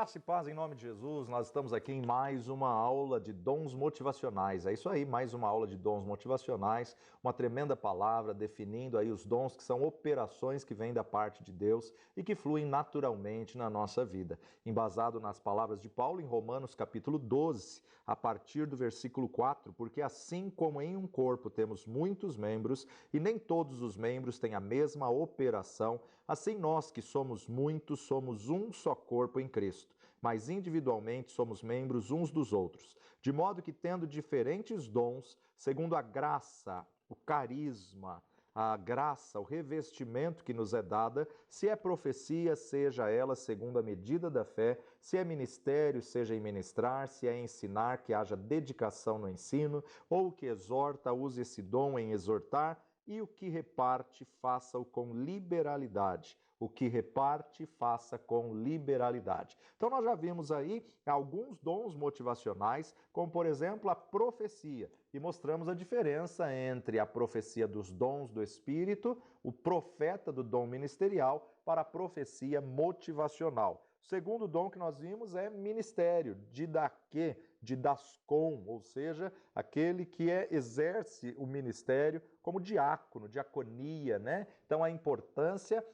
Graça e paz em nome de Jesus, nós estamos aqui em mais uma aula de dons motivacionais. É isso aí, mais uma aula de dons motivacionais, uma tremenda palavra definindo aí os dons que são operações que vêm da parte de Deus e que fluem naturalmente na nossa vida. Embasado nas palavras de Paulo em Romanos capítulo 12, a partir do versículo 4, porque assim como em um corpo temos muitos membros e nem todos os membros têm a mesma operação, assim nós que somos muitos somos um só corpo em Cristo, mas individualmente somos membros uns dos outros, de modo que tendo diferentes dons, segundo a graça, o carisma, a graça, o revestimento que nos é dada, se é profecia, seja ela segundo a medida da fé, se é ministério, seja em ministrar, se é ensinar, que haja dedicação no ensino, ou o que exorta, use esse dom em exortar, e o que reparte, faça-o com liberalidade. O que reparte, faça com liberalidade. Então nós já vimos aí alguns dons motivacionais, como por exemplo a profecia, e mostramos a diferença entre a profecia dos dons do Espírito, o profeta do dom ministerial, para a profecia motivacional. O segundo dom que nós vimos é ministério, didaquê, didascon, ou seja, aquele que exerce o ministério como diácono, diaconia, né? Então a importância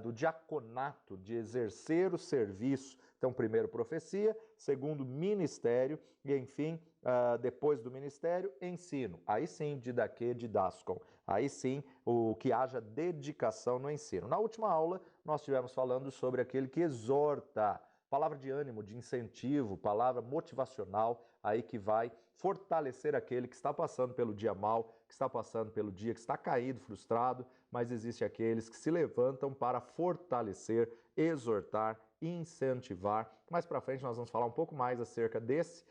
do diaconato, de exercer o serviço. Então, primeiro profecia, segundo ministério e, enfim, depois do ministério, ensino. Aí sim, didaquê, didaskon. Aí sim, o que haja dedicação no ensino. Na última aula, nós estivemos falando sobre aquele que exorta, palavra de ânimo, de incentivo, palavra motivacional, aí que vai fortalecer aquele que está passando pelo dia mal, que está passando pelo dia que está caído, frustrado, mas existe aqueles que se levantam para fortalecer, exortar, incentivar. Mais para frente nós vamos falar um pouco mais acerca desse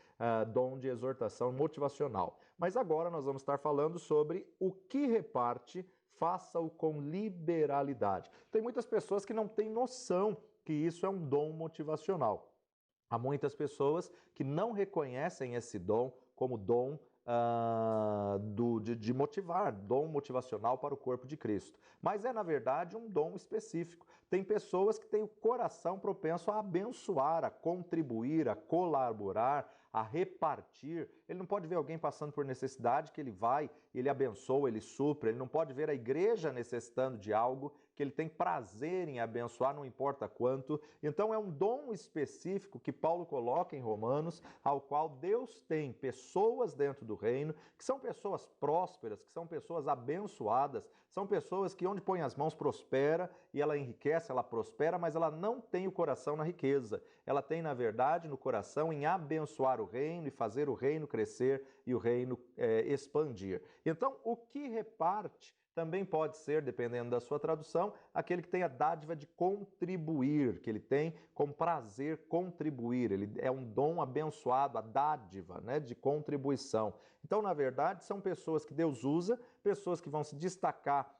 dom de exortação motivacional. Mas agora nós vamos estar falando sobre o que reparte, faça-o com liberalidade. Tem muitas pessoas que não têm noção que isso é um dom motivacional. Há muitas pessoas que não reconhecem esse dom como dom de motivar, dom motivacional para o corpo de Cristo. Mas é, na verdade, um dom específico. Tem pessoas que têm o coração propenso a abençoar, a contribuir, a colaborar, a repartir. Ele não pode ver alguém passando por necessidade que ele vai, ele abençoa, ele supre. Ele não pode ver a igreja necessitando de algo que ele tem prazer em abençoar, não importa quanto. Então é um dom específico que Paulo coloca em Romanos, ao qual Deus tem pessoas dentro do reino, que são pessoas prósperas, que são pessoas abençoadas, são pessoas que onde põe as mãos prospera e ela enriquece, ela prospera, mas ela não tem o coração na riqueza. Ela tem, na verdade, no coração em abençoar o reino e fazer o reino crescer e o reino expandir. Então, o que reparte também pode ser, dependendo da sua tradução, aquele que tem a dádiva de contribuir, que ele tem com prazer contribuir. Ele é um dom abençoado, a dádiva, né, de contribuição. Então, na verdade, são pessoas que Deus usa, pessoas que vão se destacar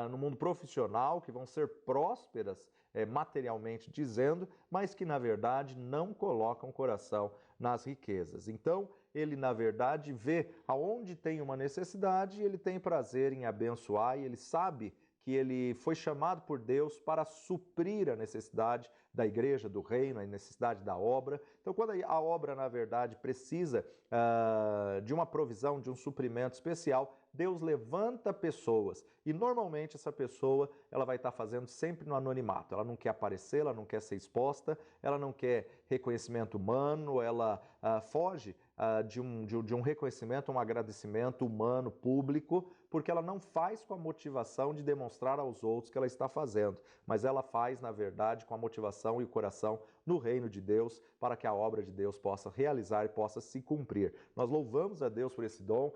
no mundo profissional, que vão ser prósperas materialmente dizendo, mas que na verdade não colocam o coração nas riquezas. Então, ele na verdade vê aonde tem uma necessidade e ele tem prazer em abençoar e ele sabe que ele foi chamado por Deus para suprir a necessidade da igreja, do reino, a necessidade da obra. Então, quando a obra, na verdade, precisa de uma provisão, de um suprimento especial, Deus levanta pessoas e normalmente essa pessoa ela vai estar fazendo sempre no anonimato. Ela não quer aparecer, ela não quer ser exposta, ela não quer reconhecimento humano, ela foge de um reconhecimento, um agradecimento humano, público, porque ela não faz com a motivação de demonstrar aos outros que ela está fazendo, mas ela faz, na verdade, com a motivação e o coração no reino de Deus, para que a obra de Deus possa realizar e possa se cumprir. Nós louvamos a Deus por esse dom,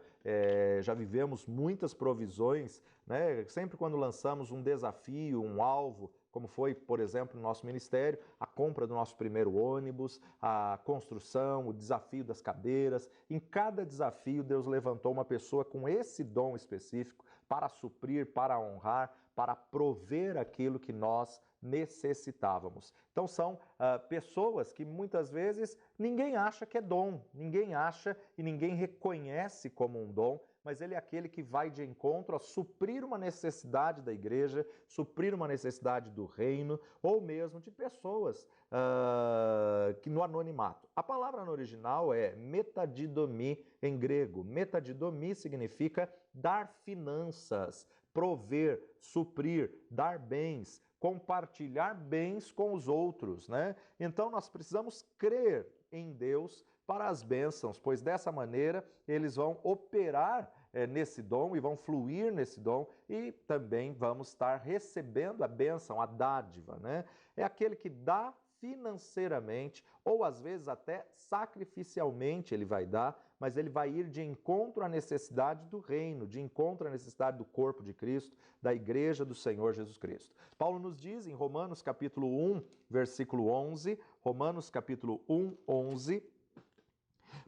já vivemos muitas provisões, né? Sempre quando lançamos um desafio, um alvo, como foi, por exemplo, no nosso ministério, a compra do nosso primeiro ônibus, a construção, o desafio das cadeiras. Em cada desafio, Deus levantou uma pessoa com esse dom específico para suprir, para honrar, para prover aquilo que nós necessitávamos. Então são pessoas que muitas vezes ninguém acha que é dom, ninguém acha e ninguém reconhece como um dom, mas ele é aquele que vai de encontro a suprir uma necessidade da igreja, suprir uma necessidade do reino, ou mesmo de pessoas que no anonimato. A palavra no original é metadidomi em grego. Metadidomi significa dar finanças, prover, suprir, dar bens, compartilhar bens com os outros, né? Então nós precisamos crer em Deus para as bênçãos, pois dessa maneira eles vão operar nesse dom e vão fluir nesse dom e também vamos estar recebendo a bênção, a dádiva, né? É aquele que dá financeiramente ou às vezes até sacrificialmente ele vai dar, mas ele vai ir de encontro à necessidade do reino, de encontro à necessidade do corpo de Cristo, da igreja do Senhor Jesus Cristo. Paulo nos diz em Romanos capítulo 1, versículo 11, Romanos capítulo 1, 11,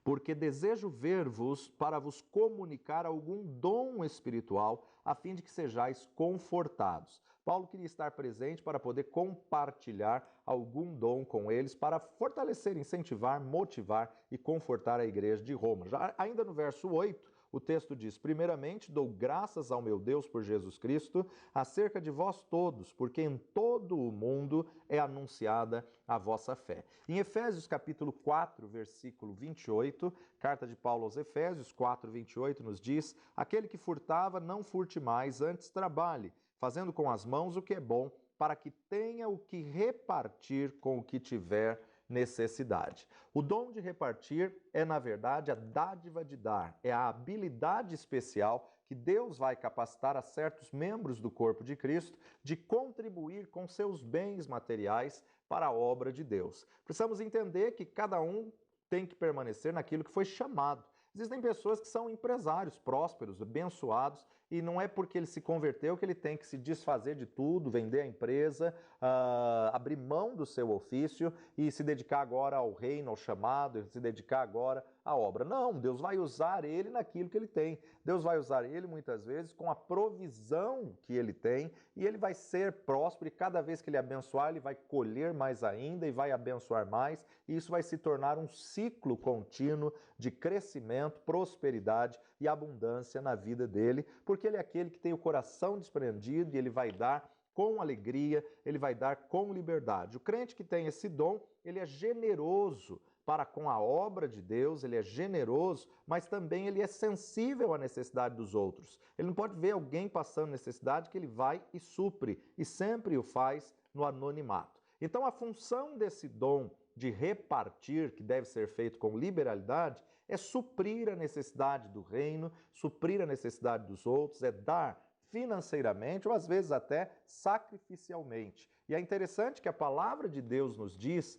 porque desejo ver-vos para vos comunicar algum dom espiritual, a fim de que sejais confortados. Paulo queria estar presente para poder compartilhar algum dom com eles, para fortalecer, incentivar, motivar e confortar a igreja de Roma. Já ainda no verso 8, o texto diz: primeiramente, dou graças ao meu Deus por Jesus Cristo, acerca de vós todos, porque em todo o mundo é anunciada a vossa fé. Em Efésios capítulo 4, versículo 28, carta de Paulo aos Efésios 4, 28, nos diz: aquele que furtava, não furte mais, antes trabalhe, fazendo com as mãos o que é bom, para que tenha o que repartir com o que tiver necessidade. O dom de repartir é, na verdade, a dádiva de dar, é a habilidade especial que Deus vai capacitar a certos membros do corpo de Cristo de contribuir com seus bens materiais para a obra de Deus. Precisamos entender que cada um tem que permanecer naquilo que foi chamado. Existem pessoas que são empresários prósperos, abençoados, e não é porque ele se converteu que ele tem que se desfazer de tudo, vender a empresa, abrir mão do seu ofício e se dedicar agora ao reino, ao chamado, se dedicar agora à obra. Não, Deus vai usar ele naquilo que ele tem. Deus vai usar ele muitas vezes com a provisão que ele tem e ele vai ser próspero e cada vez que ele abençoar, ele vai colher mais ainda e vai abençoar mais e isso vai se tornar um ciclo contínuo de crescimento, prosperidade e abundância na vida dele, porque ele é aquele que tem o coração desprendido e ele vai dar com alegria, ele vai dar com liberdade. O crente que tem esse dom, ele é generoso para com a obra de Deus, ele é generoso, mas também ele é sensível à necessidade dos outros. Ele não pode ver alguém passando necessidade que ele vai e supre, e sempre o faz no anonimato. Então a função desse dom de repartir, que deve ser feito com liberalidade, é suprir a necessidade do reino, suprir a necessidade dos outros, é dar financeiramente ou às vezes até sacrificialmente. E é interessante que a palavra de Deus nos diz,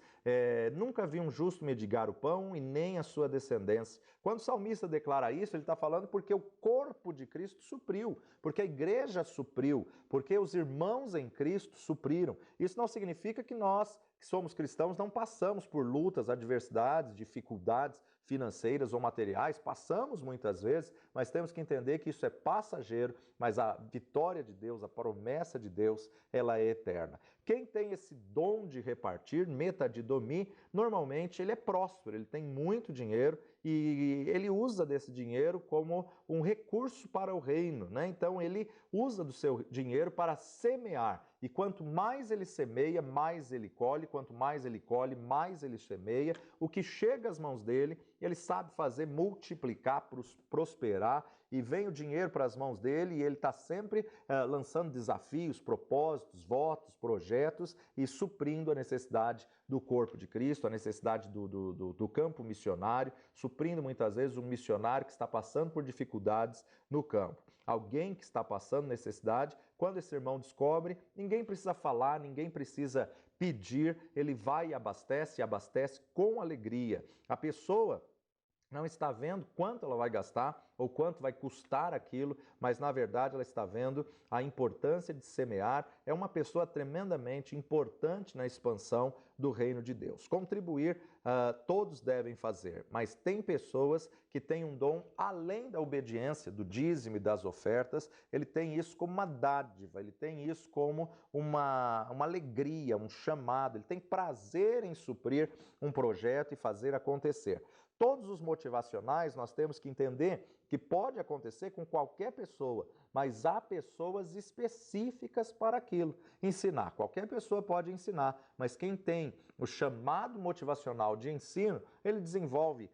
nunca vi um justo mendigar o pão e nem a sua descendência. Quando o salmista declara isso, ele está falando porque o corpo de Cristo supriu, porque a igreja supriu, porque os irmãos em Cristo supriram. Isso não significa que nós, que somos cristãos, não passamos por lutas, adversidades, dificuldades financeiras ou materiais, passamos muitas vezes, mas temos que entender que isso é passageiro, mas a vitória de Deus, a promessa de Deus, ela é eterna. Quem tem esse dom de repartir, metadidomi, normalmente ele é próspero, ele tem muito dinheiro e ele usa desse dinheiro como um recurso para o reino, né? Então ele usa do seu dinheiro para semear. E quanto mais ele semeia, mais ele colhe. Quanto mais ele colhe, mais ele semeia. O que chega às mãos dele, ele sabe fazer multiplicar, prosperar. E vem o dinheiro para as mãos dele e ele está sempre lançando desafios, propósitos, votos, projetos e suprindo a necessidade do corpo de Cristo, a necessidade do campo missionário, suprindo muitas vezes um missionário que está passando por dificuldades no campo. Alguém que está passando necessidade, quando esse irmão descobre, ninguém precisa falar, ninguém precisa pedir, ele vai e abastece com alegria. A pessoa não está vendo quanto ela vai gastar ou quanto vai custar aquilo, mas na verdade ela está vendo a importância de semear. É uma pessoa tremendamente importante na expansão do reino de Deus. Contribuir, todos devem fazer, mas tem pessoas que têm um dom além da obediência, do dízimo e das ofertas. Ele tem isso como uma dádiva, ele tem isso como uma alegria, um chamado, ele tem prazer em suprir um projeto e fazer acontecer. Todos os motivacionais nós temos que entender que pode acontecer com qualquer pessoa, mas há pessoas específicas para aquilo. Ensinar, qualquer pessoa pode ensinar, mas quem tem o chamado motivacional de ensino, ele desenvolve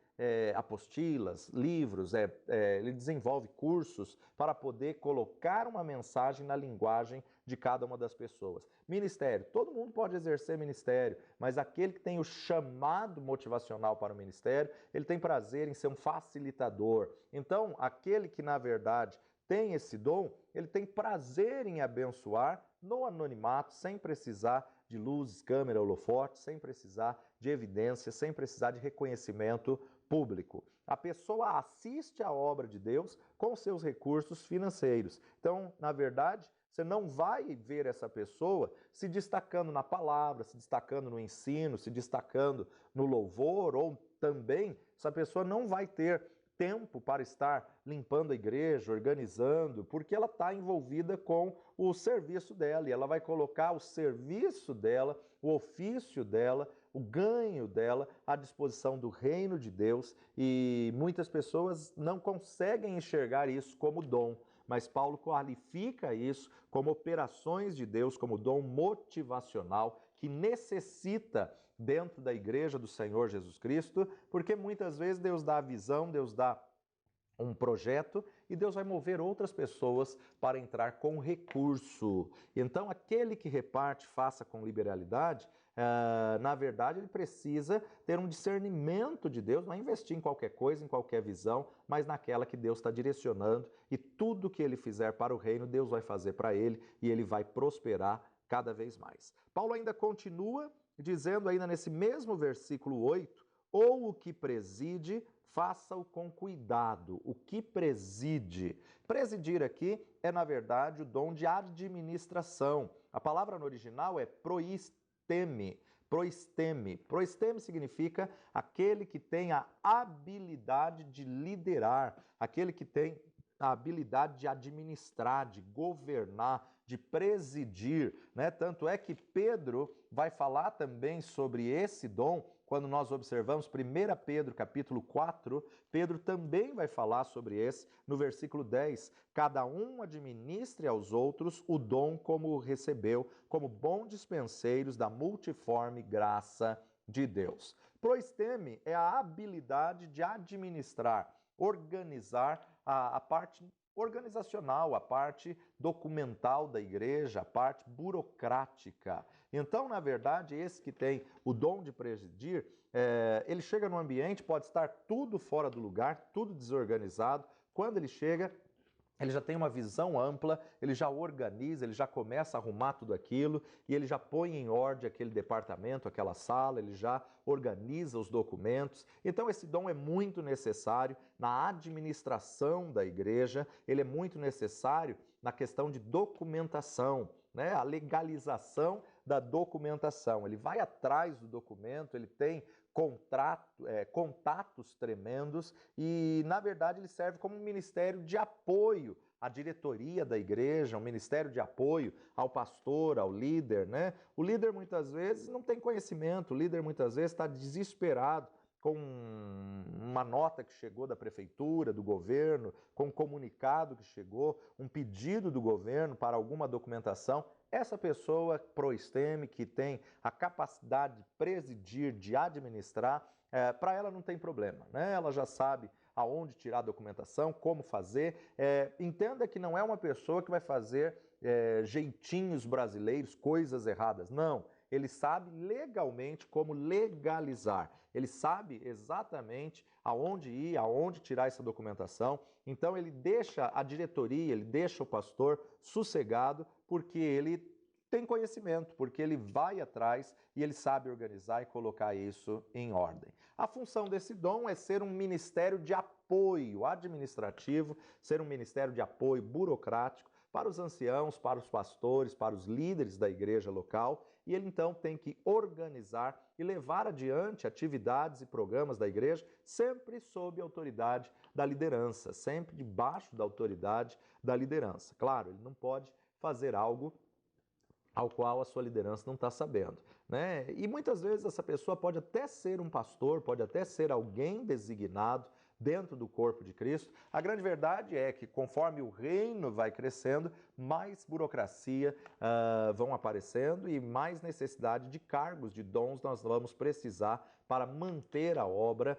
apostilas, livros, ele desenvolve cursos para poder colocar uma mensagem na linguagem de cada uma das pessoas. Ministério, todo mundo pode exercer ministério, mas aquele que tem o chamado motivacional para o ministério, ele tem prazer em ser um facilitador. Então, aquele que na verdade tem esse dom, ele tem prazer em abençoar no anonimato, sem precisar de luzes, câmera, holofote, sem precisar de evidência, sem precisar de reconhecimento público. A pessoa assiste à obra de Deus com seus recursos financeiros. Então, na verdade, você não vai ver essa pessoa se destacando na palavra, se destacando no ensino, se destacando no louvor, ou também essa pessoa não vai ter tempo para estar limpando a igreja, organizando, porque ela está envolvida com o serviço dela e ela vai colocar o serviço dela, o ofício dela, o ganho dela à disposição do reino de Deus, e muitas pessoas não conseguem enxergar isso como dom, mas Paulo qualifica isso como operações de Deus, como dom motivacional que necessita dentro da igreja do Senhor Jesus Cristo, porque muitas vezes Deus dá a visão, Deus dá um projeto e Deus vai mover outras pessoas para entrar com recurso. Então, aquele que reparte, faça com liberalidade, na verdade, ele precisa ter um discernimento de Deus, não é investir em qualquer coisa, em qualquer visão, mas naquela que Deus está direcionando, e tudo que ele fizer para o reino, Deus vai fazer para ele e ele vai prosperar cada vez mais. Paulo ainda continua dizendo ainda nesse mesmo versículo 8, ou o que preside, faça-o com cuidado. O que preside? Presidir aqui é, na verdade, o dom de administração. A palavra no original é proisteme. Proisteme. Proisteme significa aquele que tem a habilidade de liderar, aquele que tem a habilidade de administrar, de governar, de presidir, né? Tanto é que Pedro vai falar também sobre esse dom. Quando nós observamos 1 Pedro capítulo 4, Pedro também vai falar sobre esse, no versículo 10. Cada um administre aos outros o dom como o recebeu, como bons dispenseiros da multiforme graça de Deus. Proisteme é a habilidade de administrar, organizar a parte organizacional, a parte documental da igreja, a parte burocrática. Então, na verdade, esse que tem o dom de presidir, ele chega no ambiente, pode estar tudo fora do lugar, tudo desorganizado. Quando ele chega, ele já tem uma visão ampla, ele já organiza, ele já começa a arrumar tudo aquilo e ele já põe em ordem aquele departamento, aquela sala, ele já organiza os documentos. Então esse dom é muito necessário na administração da igreja, ele é muito necessário na questão de documentação, né? A legalização da documentação. Ele vai atrás do documento, ele tem contatos tremendos e, na verdade, ele serve como um ministério de apoio à diretoria da igreja, um ministério de apoio ao pastor, ao líder, né? O líder muitas vezes não tem conhecimento, o líder muitas vezes está desesperado com uma nota que chegou da prefeitura, do governo, com um comunicado que chegou, um pedido do governo para alguma documentação. Essa pessoa proisteme, que tem a capacidade de presidir, de administrar, para ela não tem problema, né? Ela já sabe aonde tirar a documentação, como fazer. Entenda que não é uma pessoa que vai fazer jeitinhos brasileiros, coisas erradas. Não, ele sabe legalmente como legalizar. Ele sabe exatamente aonde ir, aonde tirar essa documentação. Então ele deixa a diretoria, ele deixa o pastor sossegado, porque ele tem conhecimento, porque ele vai atrás e ele sabe organizar e colocar isso em ordem. A função desse dom é ser um ministério de apoio administrativo, ser um ministério de apoio burocrático para os anciãos, para os pastores, para os líderes da igreja local, e ele então tem que organizar e levar adiante atividades e programas da igreja, sempre sob a autoridade da liderança, sempre debaixo da autoridade da liderança. Claro, ele não pode fazer algo ao qual a sua liderança não está sabendo, né? E muitas vezes essa pessoa pode até ser um pastor, pode até ser alguém designado dentro do corpo de Cristo. A grande verdade é que conforme o reino vai crescendo, mais burocracia vão aparecendo e mais necessidade de cargos, de dons nós vamos precisar para manter a obra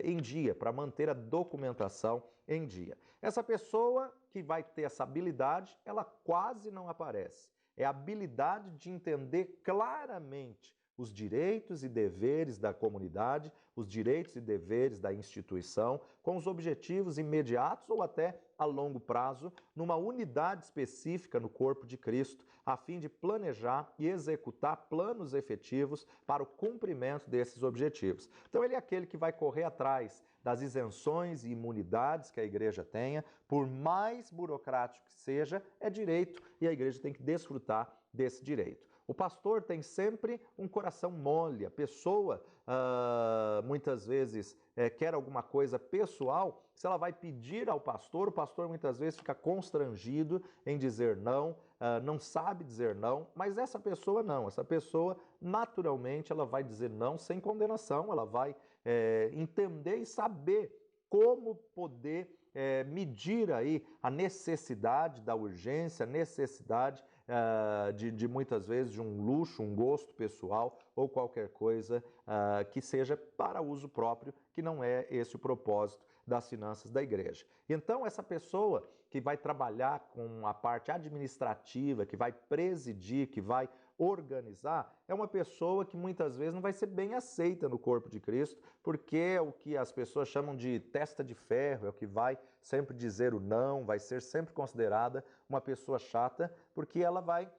em dia, para manter a documentação em dia. Essa pessoa que vai ter essa habilidade, ela quase não aparece. É a habilidade de entender claramente os direitos e deveres da comunidade, os direitos e deveres da instituição, com os objetivos imediatos ou até a longo prazo, numa unidade específica no corpo de Cristo, a fim de planejar e executar planos efetivos para o cumprimento desses objetivos. Então, ele é aquele que vai correr atrás das isenções e imunidades que a igreja tenha, por mais burocrático que seja, é direito e a igreja tem que desfrutar desse direito. O pastor tem sempre um coração mole, a pessoa muitas vezes quer alguma coisa pessoal, se ela vai pedir ao pastor, o pastor muitas vezes fica constrangido em dizer não, não sabe dizer não, mas essa pessoa não, essa pessoa naturalmente ela vai dizer não sem condenação, ela vai entender e saber como poder medir aí a necessidade da urgência, a necessidade de muitas vezes de um luxo, um gosto pessoal ou qualquer coisa que seja para uso próprio, que não é esse o propósito das finanças da igreja. Então, essa pessoa que vai trabalhar com a parte administrativa, que vai presidir, que vai organizar, é uma pessoa que muitas vezes não vai ser bem aceita no corpo de Cristo, porque é o que as pessoas chamam de testa de ferro, é o que vai sempre dizer o não, vai ser sempre considerada uma pessoa chata, porque ela vai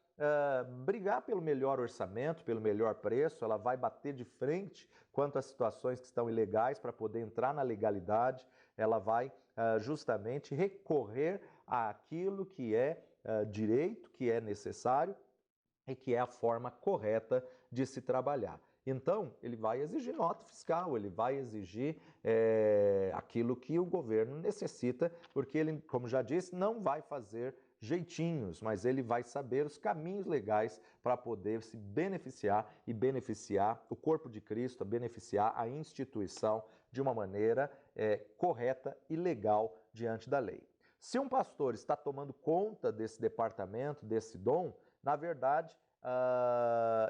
brigar pelo melhor orçamento, pelo melhor preço, ela vai bater de frente quanto às situações que estão ilegais para poder entrar na legalidade, ela vai justamente recorrer àquilo que é direito, que é necessário, e que é a forma correta de se trabalhar. Então, ele vai exigir nota fiscal, ele vai exigir aquilo que o governo necessita, porque ele, como já disse, não vai fazer jeitinhos, mas ele vai saber os caminhos legais para poder se beneficiar e beneficiar o corpo de Cristo, beneficiar a instituição de uma maneira correta e legal diante da lei. Se um pastor está tomando conta desse departamento, desse dom, na verdade,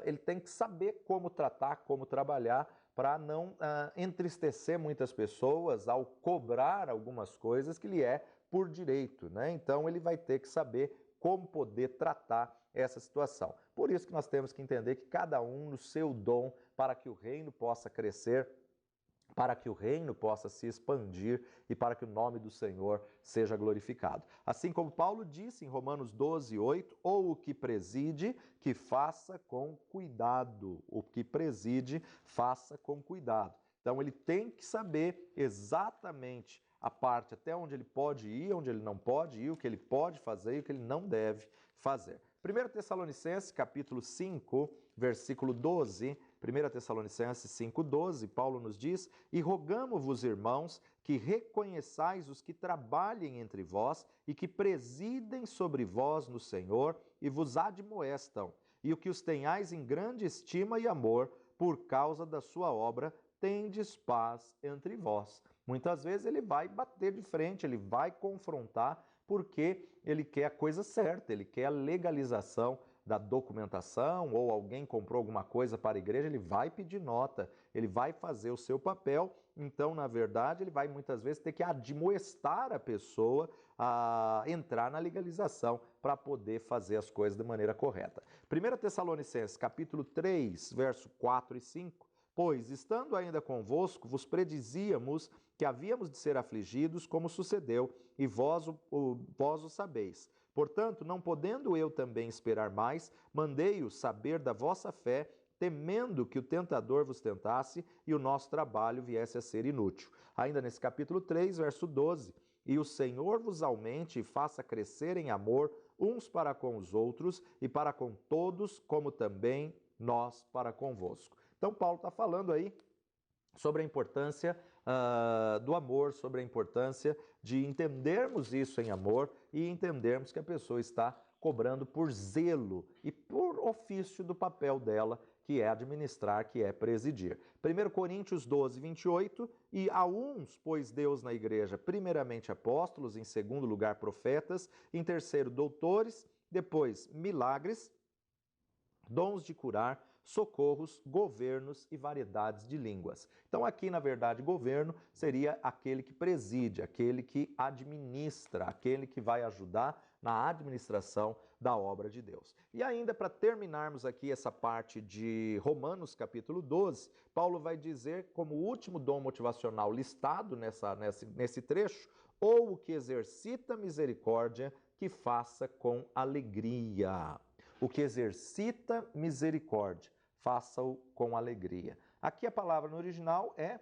ele tem que saber como tratar, como trabalhar, para não entristecer muitas pessoas ao cobrar algumas coisas que lhe é por direito, né? Então, ele vai ter que saber como poder tratar essa situação. Por isso que nós temos que entender que cada um no seu dom, para que o reino possa crescer, para que o reino possa se expandir e para que o nome do Senhor seja glorificado. Assim como Paulo disse em Romanos 12:8, ou o que preside, que faça com cuidado. O que preside, faça com cuidado. Então ele tem que saber exatamente a parte até onde ele pode ir, onde ele não pode ir, o que ele pode fazer e o que ele não deve fazer. 1 Tessalonicenses, capítulo 5, versículo 12, 1 Tessalonicenses 5,12, Paulo nos diz: e rogamo-vos, irmãos, que reconheçais os que trabalhem entre vós e que presidem sobre vós no Senhor e vos admoestam, e o que os tenhais em grande estima e amor, por causa da sua obra, tendes paz entre vós. Muitas vezes ele vai bater de frente, ele vai confrontar, porque ele quer a coisa certa, ele quer a legalização da documentação, ou alguém comprou alguma coisa para a igreja, ele vai pedir nota, ele vai fazer o seu papel. Então, na verdade, ele vai muitas vezes ter que admoestar a pessoa a entrar na legalização para poder fazer as coisas de maneira correta. 1 Tessalonicenses, capítulo 3, verso 4 e 5, pois, estando ainda convosco, vos predizíamos que havíamos de ser afligidos, como sucedeu, e vós o sabeis. Portanto, não podendo eu também esperar mais, mandei-os saber da vossa fé, temendo que o tentador vos tentasse e o nosso trabalho viesse a ser inútil. Ainda nesse capítulo 3, verso 12, e o Senhor vos aumente e faça crescer em amor uns para com os outros e para com todos, como também nós para convosco. Então, Paulo está falando aí sobre a importância do amor, sobre a importância de entendermos isso em amor e entendermos que a pessoa está cobrando por zelo e por ofício do papel dela, que é administrar, que é presidir. 1 Coríntios 12, 28, e a uns pôs Deus na igreja, primeiramente apóstolos, em segundo lugar profetas, em terceiro doutores, depois milagres, dons de curar, socorros, governos e variedades de línguas. Então aqui, na verdade, governo seria aquele que preside, aquele que administra, aquele que vai ajudar na administração da obra de Deus. E ainda para terminarmos aqui essa parte de Romanos capítulo 12, Paulo vai dizer como último dom motivacional listado nesse trecho, ou o que exercita misericórdia, que faça com alegria. O que exercita misericórdia, faça-o com alegria. Aqui a palavra no original é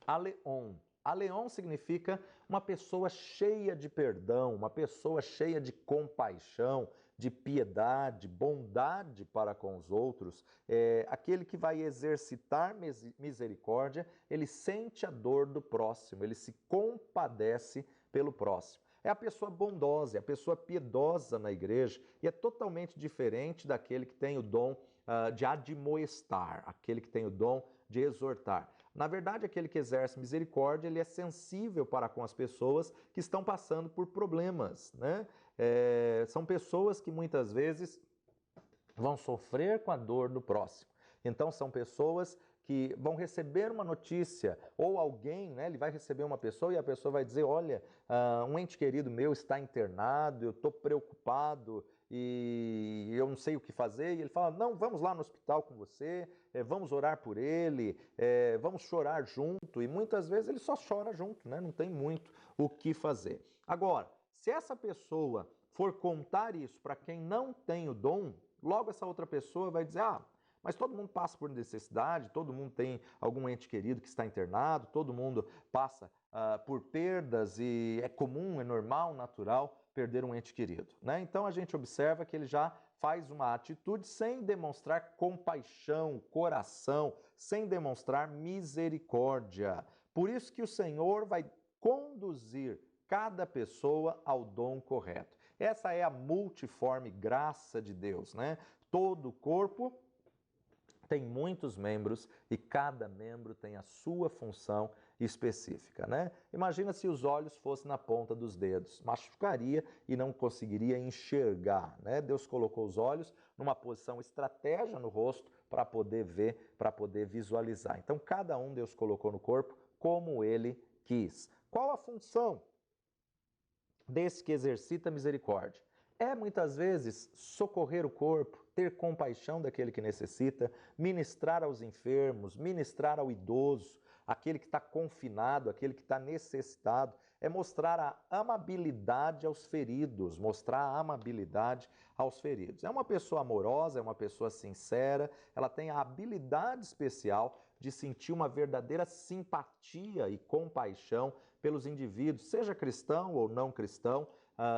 aleon. Aleon significa uma pessoa cheia de perdão, uma pessoa cheia de compaixão, de piedade, bondade para com os outros. Aquele que vai exercitar misericórdia, ele sente a dor do próximo, ele se compadece pelo próximo. É a pessoa bondosa, é a pessoa piedosa na igreja e é totalmente diferente daquele que tem o dom de admoestar, aquele que tem o dom de exortar. Na verdade, aquele que exerce misericórdia, ele é sensível para com as pessoas que estão passando por problemas, né? São pessoas que muitas vezes vão sofrer com a dor do próximo. Então, são pessoas que vão receber uma notícia, ou alguém, né, ele vai receber uma pessoa e a pessoa vai dizer, olha, um ente querido meu está internado, eu estou preocupado e eu não sei o que fazer. E ele fala, não, vamos lá no hospital com você, vamos orar por ele, vamos chorar junto. E muitas vezes ele só chora junto, né? Não tem muito o que fazer. Agora, se essa pessoa for contar isso para quem não tem o dom, logo essa outra pessoa vai dizer, mas todo mundo passa por necessidade, todo mundo tem algum ente querido que está internado, todo mundo passa por perdas e é comum, é normal, natural perder um ente querido, né? Então a gente observa que ele já faz uma atitude sem demonstrar compaixão, coração, sem demonstrar misericórdia. Por isso que o Senhor vai conduzir cada pessoa ao dom correto. Essa é a multiforme graça de Deus, né? Todo o corpo tem muitos membros e cada membro tem a sua função específica, né? Imagina se os olhos fossem na ponta dos dedos, machucaria e não conseguiria enxergar, né? Deus colocou os olhos numa posição estratégia no rosto para poder ver, para poder visualizar. Então, cada um Deus colocou no corpo como ele quis. Qual a função desse que exercita misericórdia? É muitas vezes socorrer o corpo, ter compaixão daquele que necessita, ministrar aos enfermos, ministrar ao idoso, aquele que está confinado, aquele que está necessitado. É mostrar a amabilidade aos feridos, mostrar a amabilidade aos feridos. É uma pessoa amorosa, é uma pessoa sincera, ela tem a habilidade especial de sentir uma verdadeira simpatia e compaixão pelos indivíduos, seja cristão ou não cristão.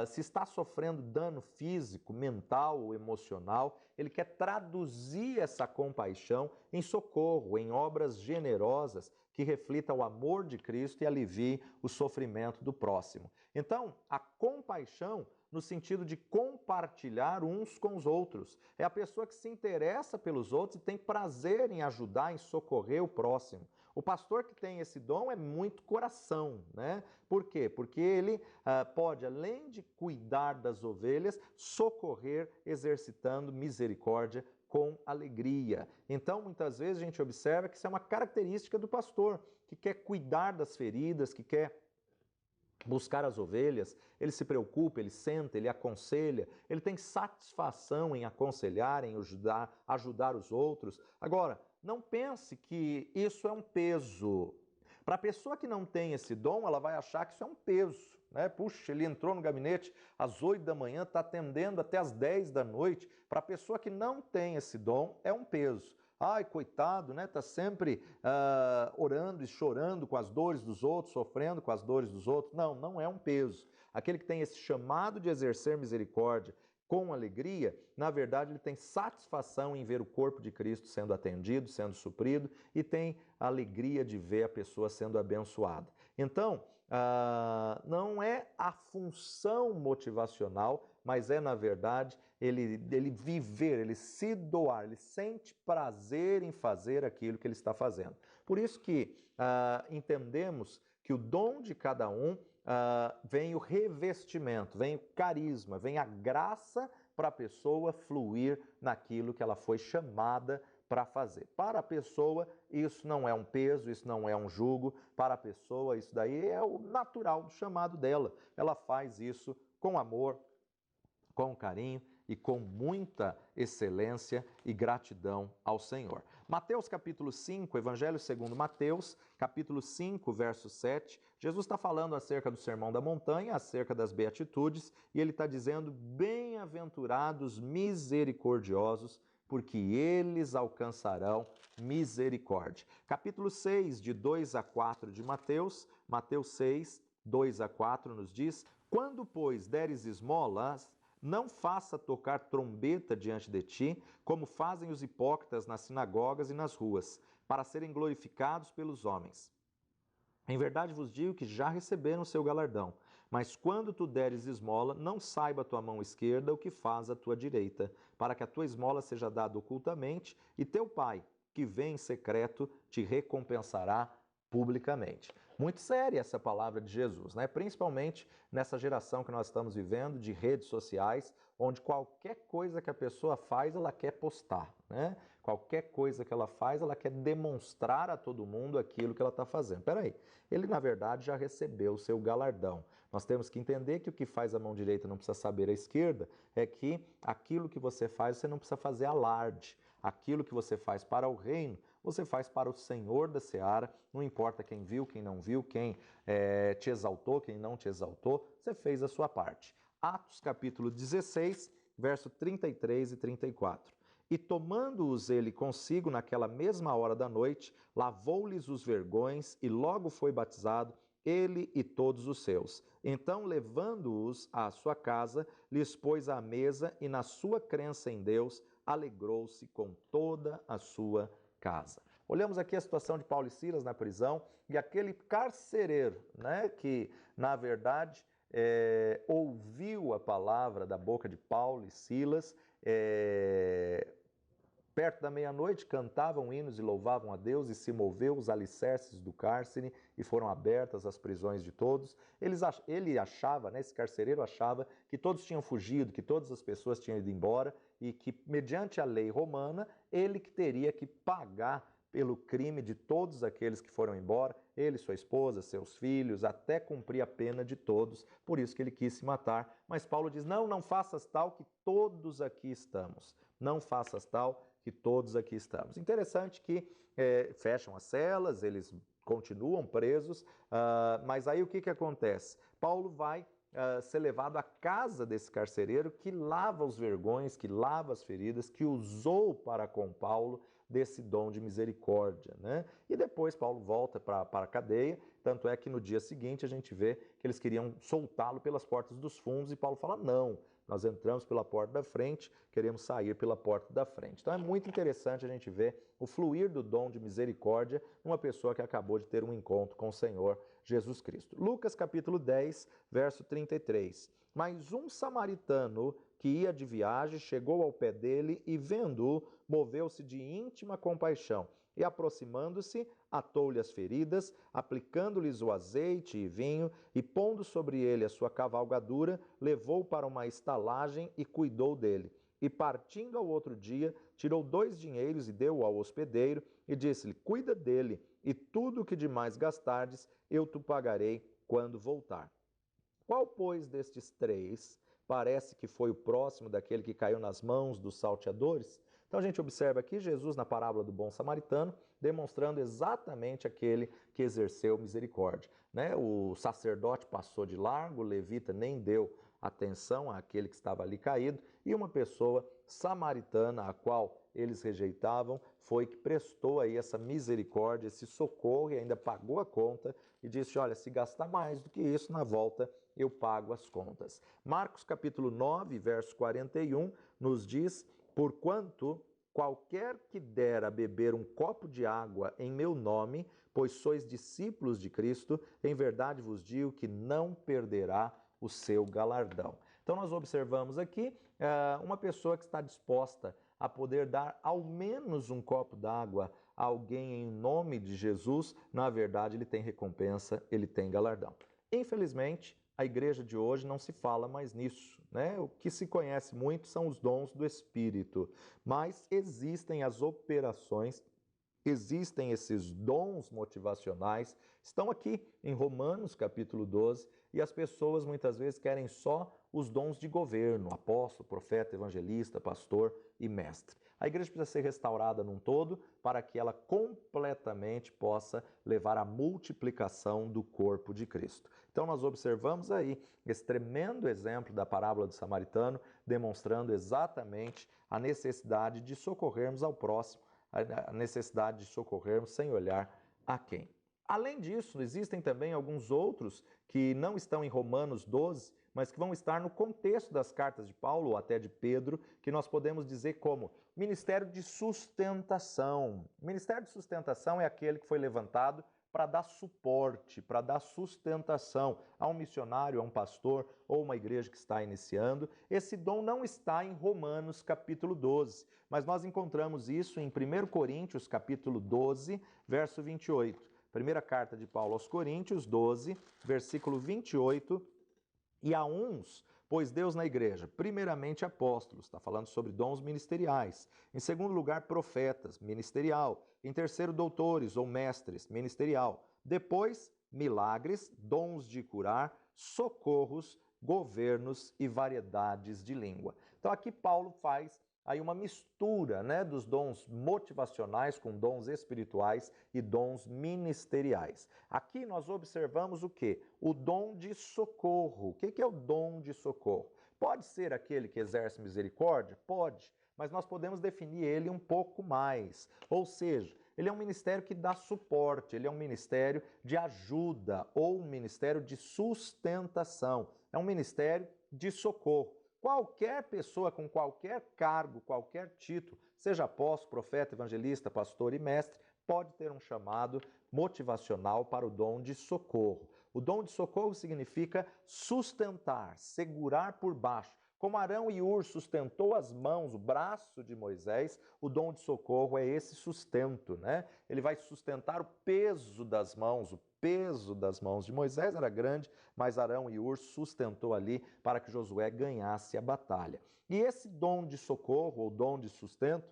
Se está sofrendo dano físico, mental ou emocional, ele quer traduzir essa compaixão em socorro, em obras generosas que reflitam o amor de Cristo e aliviem o sofrimento do próximo. Então, a compaixão no sentido de compartilhar uns com os outros. É a pessoa que se interessa pelos outros e tem prazer em ajudar, em socorrer o próximo. O pastor que tem esse dom é muito coração, né? Por quê? Porque ele pode, além de cuidar das ovelhas, socorrer exercitando misericórdia com alegria. Então, muitas vezes a gente observa que isso é uma característica do pastor, que quer cuidar das feridas, que quer buscar as ovelhas, ele se preocupa, ele senta, ele aconselha, ele tem satisfação em aconselhar, em ajudar os outros. Agora, não pense que isso é um peso. Para a pessoa que não tem esse dom, ela vai achar que isso é um peso. né? Puxa, ele entrou no gabinete às 8 da manhã, está atendendo até às 10 da noite. Para a pessoa que não tem esse dom, é um peso. Ai, coitado, né? Está sempre orando e chorando com as dores dos outros, sofrendo com as dores dos outros. Não, não é um peso. Aquele que tem esse chamado de exercer misericórdia com alegria, na verdade, ele tem satisfação em ver o corpo de Cristo sendo atendido, sendo suprido, e tem alegria de ver a pessoa sendo abençoada. Então, não é a função motivacional, mas é, na verdade, ele viver, ele se doar, ele sente prazer em fazer aquilo que ele está fazendo. Por isso que entendemos que o dom de cada um vem o revestimento, vem o carisma, vem a graça para a pessoa fluir naquilo que ela foi chamada para fazer. Para a pessoa, isso não é um peso, isso não é um jugo. Para a pessoa, isso daí é o natural do chamado dela. Ela faz isso com amor, com carinho e com muita excelência e gratidão ao Senhor. Mateus capítulo 5, Evangelho segundo Mateus, capítulo 5, verso 7, Jesus está falando acerca do Sermão da Montanha, acerca das Beatitudes, e ele está dizendo: bem-aventurados misericordiosos, porque eles alcançarão misericórdia. Capítulo 6, de 2 a 4 de Mateus, Mateus 6, 2 a 4 nos diz: quando, pois, deres esmolas, não faça tocar trombeta diante de ti, como fazem os hipócritas nas sinagogas e nas ruas, para serem glorificados pelos homens. Em verdade vos digo que já receberam o seu galardão. Mas quando tu deres esmola, não saiba a tua mão esquerda o que faz a tua direita, para que a tua esmola seja dada ocultamente, e teu Pai, que vem em secreto, te recompensará publicamente. Muito séria essa palavra de Jesus, né? Principalmente nessa geração que nós estamos vivendo, de redes sociais, onde qualquer coisa que a pessoa faz, ela quer postar, né? Qualquer coisa que ela faz, ela quer demonstrar a todo mundo aquilo que ela está fazendo. Peraí, ele na verdade já recebeu o seu galardão. Nós temos que entender que o que faz a mão direita não precisa saber a esquerda, é que aquilo que você faz, você não precisa fazer alarde. Aquilo que você faz para o reino, você faz para o Senhor da seara, não importa quem viu, quem não viu, quem te exaltou, quem não te exaltou, você fez a sua parte. Atos capítulo 16, verso 33 e 34. E tomando-os ele consigo naquela mesma hora da noite, lavou-lhes os vergões e logo foi batizado, ele e todos os seus. Então, levando-os à sua casa, lhes pôs à mesa e na sua crença em Deus, alegrou-se com toda a sua casa. Olhamos aqui a situação de Paulo e Silas na prisão e aquele carcereiro, né, que na verdade ouviu a palavra da boca de Paulo e Silas, perto da meia-noite cantavam hinos e louvavam a Deus, e se moveu os alicerces do cárcere e foram abertas as prisões de todos. Ele achava, né, esse carcereiro achava que todos tinham fugido, que todas as pessoas tinham ido embora e que, mediante a lei romana, ele que teria que pagar pelo crime de todos aqueles que foram embora, ele, sua esposa, seus filhos, até cumprir a pena de todos, por isso que ele quis se matar. Mas Paulo diz: não, não faças tal, que todos aqui estamos. Não faças tal, que todos aqui estamos. Interessante que fecham as celas, eles continuam presos, mas aí o que acontece? Paulo vai ser levado à casa desse carcereiro que lava os vergões, que lava as feridas, que usou para com Paulo desse dom de misericórdia, né? E depois Paulo volta para a cadeia, tanto é que no dia seguinte a gente vê que eles queriam soltá-lo pelas portas dos fundos e Paulo fala: não, nós entramos pela porta da frente, queremos sair pela porta da frente. Então é muito interessante a gente ver o fluir do dom de misericórdia numa pessoa que acabou de ter um encontro com o Senhor Jesus Cristo. Lucas capítulo 10, verso 33. Mas um samaritano que ia de viagem chegou ao pé dele e, vendo-o, moveu-se de íntima compaixão e, aproximando-se, atou-lhe as feridas, aplicando-lhes o azeite e vinho, e pondo sobre ele a sua cavalgadura, levou-o para uma estalagem e cuidou dele. E partindo ao outro dia, tirou 2 dinheiros e deu-o ao hospedeiro, e disse-lhe: cuida dele, e tudo o que demais gastardes, eu te pagarei quando voltar. Qual, pois, destes 3 parece que foi o próximo daquele que caiu nas mãos dos salteadores? Então a gente observa aqui Jesus na parábola do bom samaritano, demonstrando exatamente aquele que exerceu misericórdia, né? O sacerdote passou de largo, o levita nem deu atenção àquele que estava ali caído, e uma pessoa samaritana, a qual eles rejeitavam, foi que prestou aí essa misericórdia, esse socorro, e ainda pagou a conta e disse: olha, se gastar mais do que isso, na volta eu pago as contas. Marcos capítulo 9, verso 41, nos diz: porquanto qualquer que der a beber um copo de água em meu nome, pois sois discípulos de Cristo, em verdade vos digo que não perderá o seu galardão. Então nós observamos aqui uma pessoa que está disposta a poder dar ao menos um copo d'água a alguém em nome de Jesus, na verdade ele tem recompensa, ele tem galardão. Infelizmente, a igreja de hoje não se fala mais nisso, né? O que se conhece muito são os dons do Espírito, mas existem as operações, existem esses dons motivacionais, estão aqui em Romanos capítulo 12, e as pessoas muitas vezes querem só os dons de governo, apóstolo, profeta, evangelista, pastor e mestre. A igreja precisa ser restaurada num todo para que ela completamente possa levar à multiplicação do corpo de Cristo. Então nós observamos aí esse tremendo exemplo da parábola do samaritano, demonstrando exatamente a necessidade de socorrermos ao próximo, a necessidade de socorrermos sem olhar a quem. Além disso, existem também alguns outros que não estão em Romanos 12, mas que vão estar no contexto das cartas de Paulo ou até de Pedro, que nós podemos dizer como ministério de sustentação. O ministério de sustentação é aquele que foi levantado para dar suporte, para dar sustentação a um missionário, a um pastor ou uma igreja que está iniciando. Esse dom não está em Romanos capítulo 12, mas nós encontramos isso em 1 Coríntios capítulo 12, verso 28. Primeira carta de Paulo aos Coríntios, 12, versículo 28, e a uns pôs Deus na igreja, primeiramente apóstolos, está falando sobre dons ministeriais. Em segundo lugar, profetas, ministerial. Em terceiro, doutores ou mestres, ministerial. Depois, milagres, dons de curar, socorros, governos e variedades de língua. Então aqui Paulo faz aí uma mistura, né, dos dons motivacionais com dons espirituais e dons ministeriais. Aqui nós observamos o quê? O dom de socorro. O que é o dom de socorro? Pode ser aquele que exerce misericórdia? Pode, mas nós podemos definir ele um pouco mais. Ou seja, ele é um ministério que dá suporte, ele é um ministério de ajuda ou um ministério de sustentação. É um ministério de socorro. Qualquer pessoa com qualquer cargo, qualquer título, seja apóstolo, profeta, evangelista, pastor e mestre, pode ter um chamado motivacional para o dom de socorro. O dom de socorro significa sustentar, segurar por baixo. Como Arão e Hur sustentou as mãos, o braço de Moisés, o dom de socorro é esse sustento, né? Ele vai sustentar o peso das mãos. O peso das mãos de Moisés era grande, mas Arão e Hur sustentou ali para que Josué ganhasse a batalha. E esse dom de socorro, ou dom de sustento,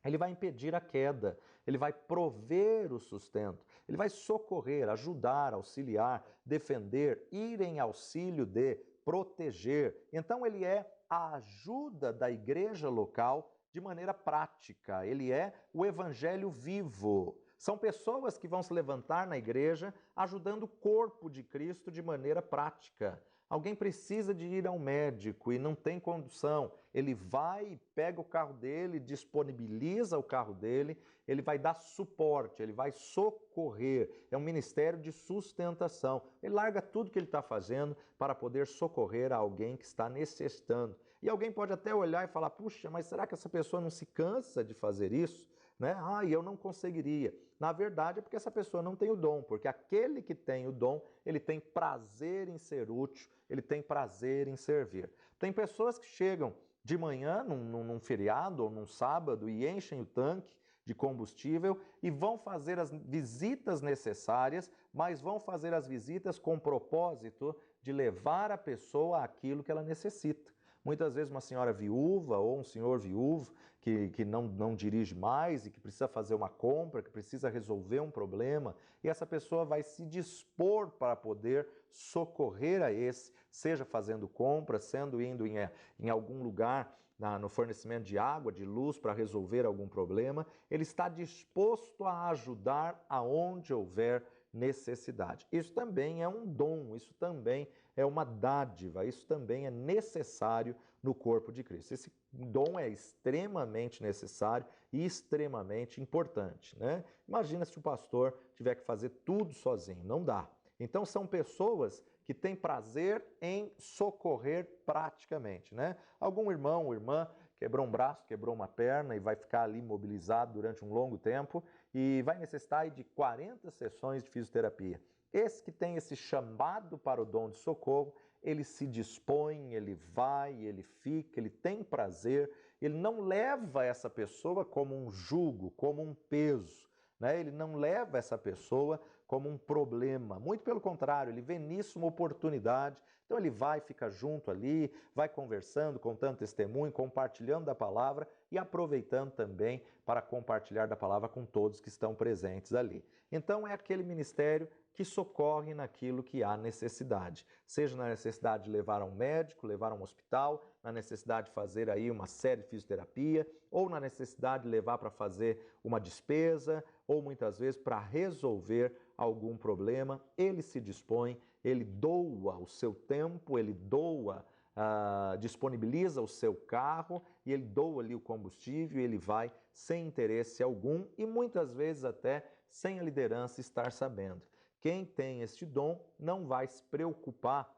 ele vai impedir a queda, ele vai prover o sustento, ele vai socorrer, ajudar, auxiliar, defender, ir em auxílio de, proteger. Então ele é a ajuda da igreja local de maneira prática, ele é o evangelho vivo. São pessoas que vão se levantar na igreja ajudando o corpo de Cristo de maneira prática. Alguém precisa de ir ao médico e não tem condução. Ele vai, pega o carro dele, disponibiliza o carro dele, ele vai dar suporte, ele vai socorrer. É um ministério de sustentação. Ele larga tudo que ele está fazendo para poder socorrer a alguém que está necessitando. E alguém pode até olhar e falar: puxa, mas será que essa pessoa não se cansa de fazer isso? Né? Eu não conseguiria. Na verdade, é porque essa pessoa não tem o dom, porque aquele que tem o dom, ele tem prazer em ser útil, ele tem prazer em servir. Tem pessoas que chegam de manhã, num feriado ou num sábado, e enchem o tanque de combustível e vão fazer as visitas necessárias, mas vão fazer as visitas com o propósito de levar a pessoa àquilo que ela necessita. Muitas vezes uma senhora viúva ou um senhor viúvo que não dirige mais e que precisa fazer uma compra, que precisa resolver um problema, e essa pessoa vai se dispor para poder socorrer a esse, seja fazendo compras, sendo indo em algum lugar no fornecimento de água, de luz para resolver algum problema, ele está disposto a ajudar aonde houver necessidade. Isso também é um dom, isso também é uma dádiva, isso também é necessário no corpo de Cristo. Esse dom é extremamente necessário e extremamente importante, né? Imagina se o pastor tiver que fazer tudo sozinho, não dá. Então são pessoas que têm prazer em socorrer praticamente, né? Algum irmão ou irmã quebrou um braço, quebrou uma perna e vai ficar ali imobilizado durante um longo tempo e vai necessitar de 40 sessões de fisioterapia. Esse que tem esse chamado para o dom de socorro, ele se dispõe, ele vai, ele fica, ele tem prazer, ele não leva essa pessoa como um jugo, como um peso, né? Ele não leva essa pessoa como um problema, muito pelo contrário, ele vê nisso uma oportunidade. Então ele vai, fica junto ali, vai conversando, contando testemunho, compartilhando da palavra e aproveitando também para compartilhar da palavra com todos que estão presentes ali. Então é aquele ministério que socorre naquilo que há necessidade, seja na necessidade de levar a um médico, levar a um hospital, na necessidade de fazer aí uma série de fisioterapia, ou na necessidade de levar para fazer uma despesa, ou muitas vezes para resolver algum problema, ele se dispõe, ele doa o seu tempo, ele doa, disponibiliza o seu carro e ele doa ali o combustível e ele vai sem interesse algum e muitas vezes até sem a liderança estar sabendo. Quem tem este dom não vai se preocupar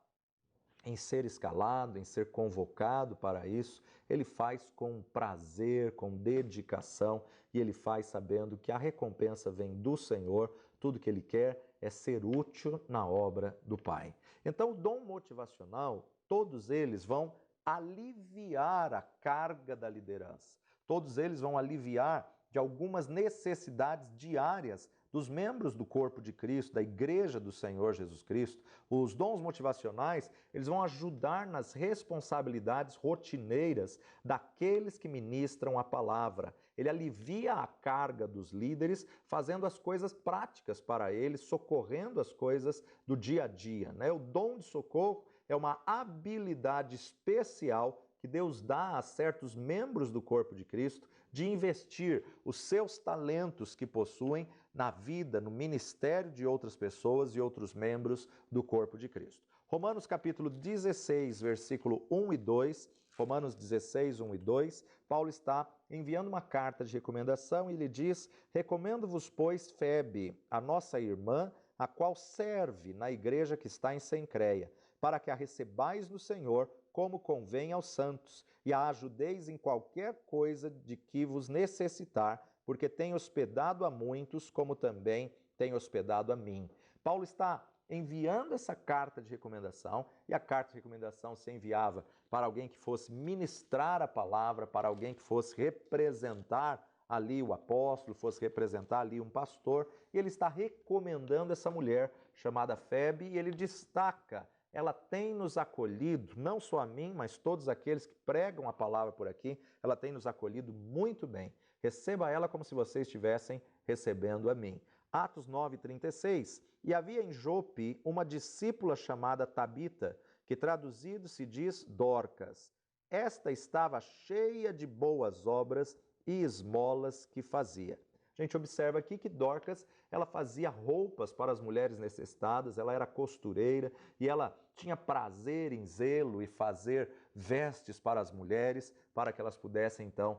em ser escalado, em ser convocado para isso, ele faz com prazer, com dedicação e ele faz sabendo que a recompensa vem do Senhor, tudo que ele quer é ser útil na obra do Pai. Então, o dom motivacional, todos eles vão aliviar a carga da liderança, todos eles vão aliviar de algumas necessidades diárias dos membros do corpo de Cristo, da igreja do Senhor Jesus Cristo. Os dons motivacionais, eles vão ajudar nas responsabilidades rotineiras daqueles que ministram a palavra. Ele alivia a carga dos líderes, fazendo as coisas práticas para eles, socorrendo as coisas do dia a dia, né? O dom de socorro é uma habilidade especial que Deus dá a certos membros do corpo de Cristo de investir os seus talentos que possuem na vida, no ministério de outras pessoas e outros membros do corpo de Cristo. Romanos capítulo 16, versículo 1 e 2, Romanos 16, 1 e 2, Paulo está enviando uma carta de recomendação e ele diz: recomendo-vos, pois, Febe, a nossa irmã, a qual serve na igreja que está em Cencreia, para que a recebais no Senhor, como convém aos santos, e a ajudeis em qualquer coisa de que vos necessitar, porque tem hospedado a muitos, como também tem hospedado a mim. Paulo está enviando essa carta de recomendação, e a carta de recomendação se enviava para alguém que fosse ministrar a palavra, para alguém que fosse representar ali o apóstolo, fosse representar ali um pastor, e ele está recomendando essa mulher chamada Febe, e ele destaca: ela tem nos acolhido, não só a mim, mas todos aqueles que pregam a palavra por aqui, ela tem nos acolhido muito bem. Receba ela como se vocês estivessem recebendo a mim. Atos 9:36. E havia em Jope uma discípula chamada Tabita, que traduzido se diz Dorcas. Esta estava cheia de boas obras e esmolas que fazia. A gente observa aqui que Dorcas, ela fazia roupas para as mulheres necessitadas, ela era costureira e ela tinha prazer em zelo e fazer vestes para as mulheres, para que elas pudessem então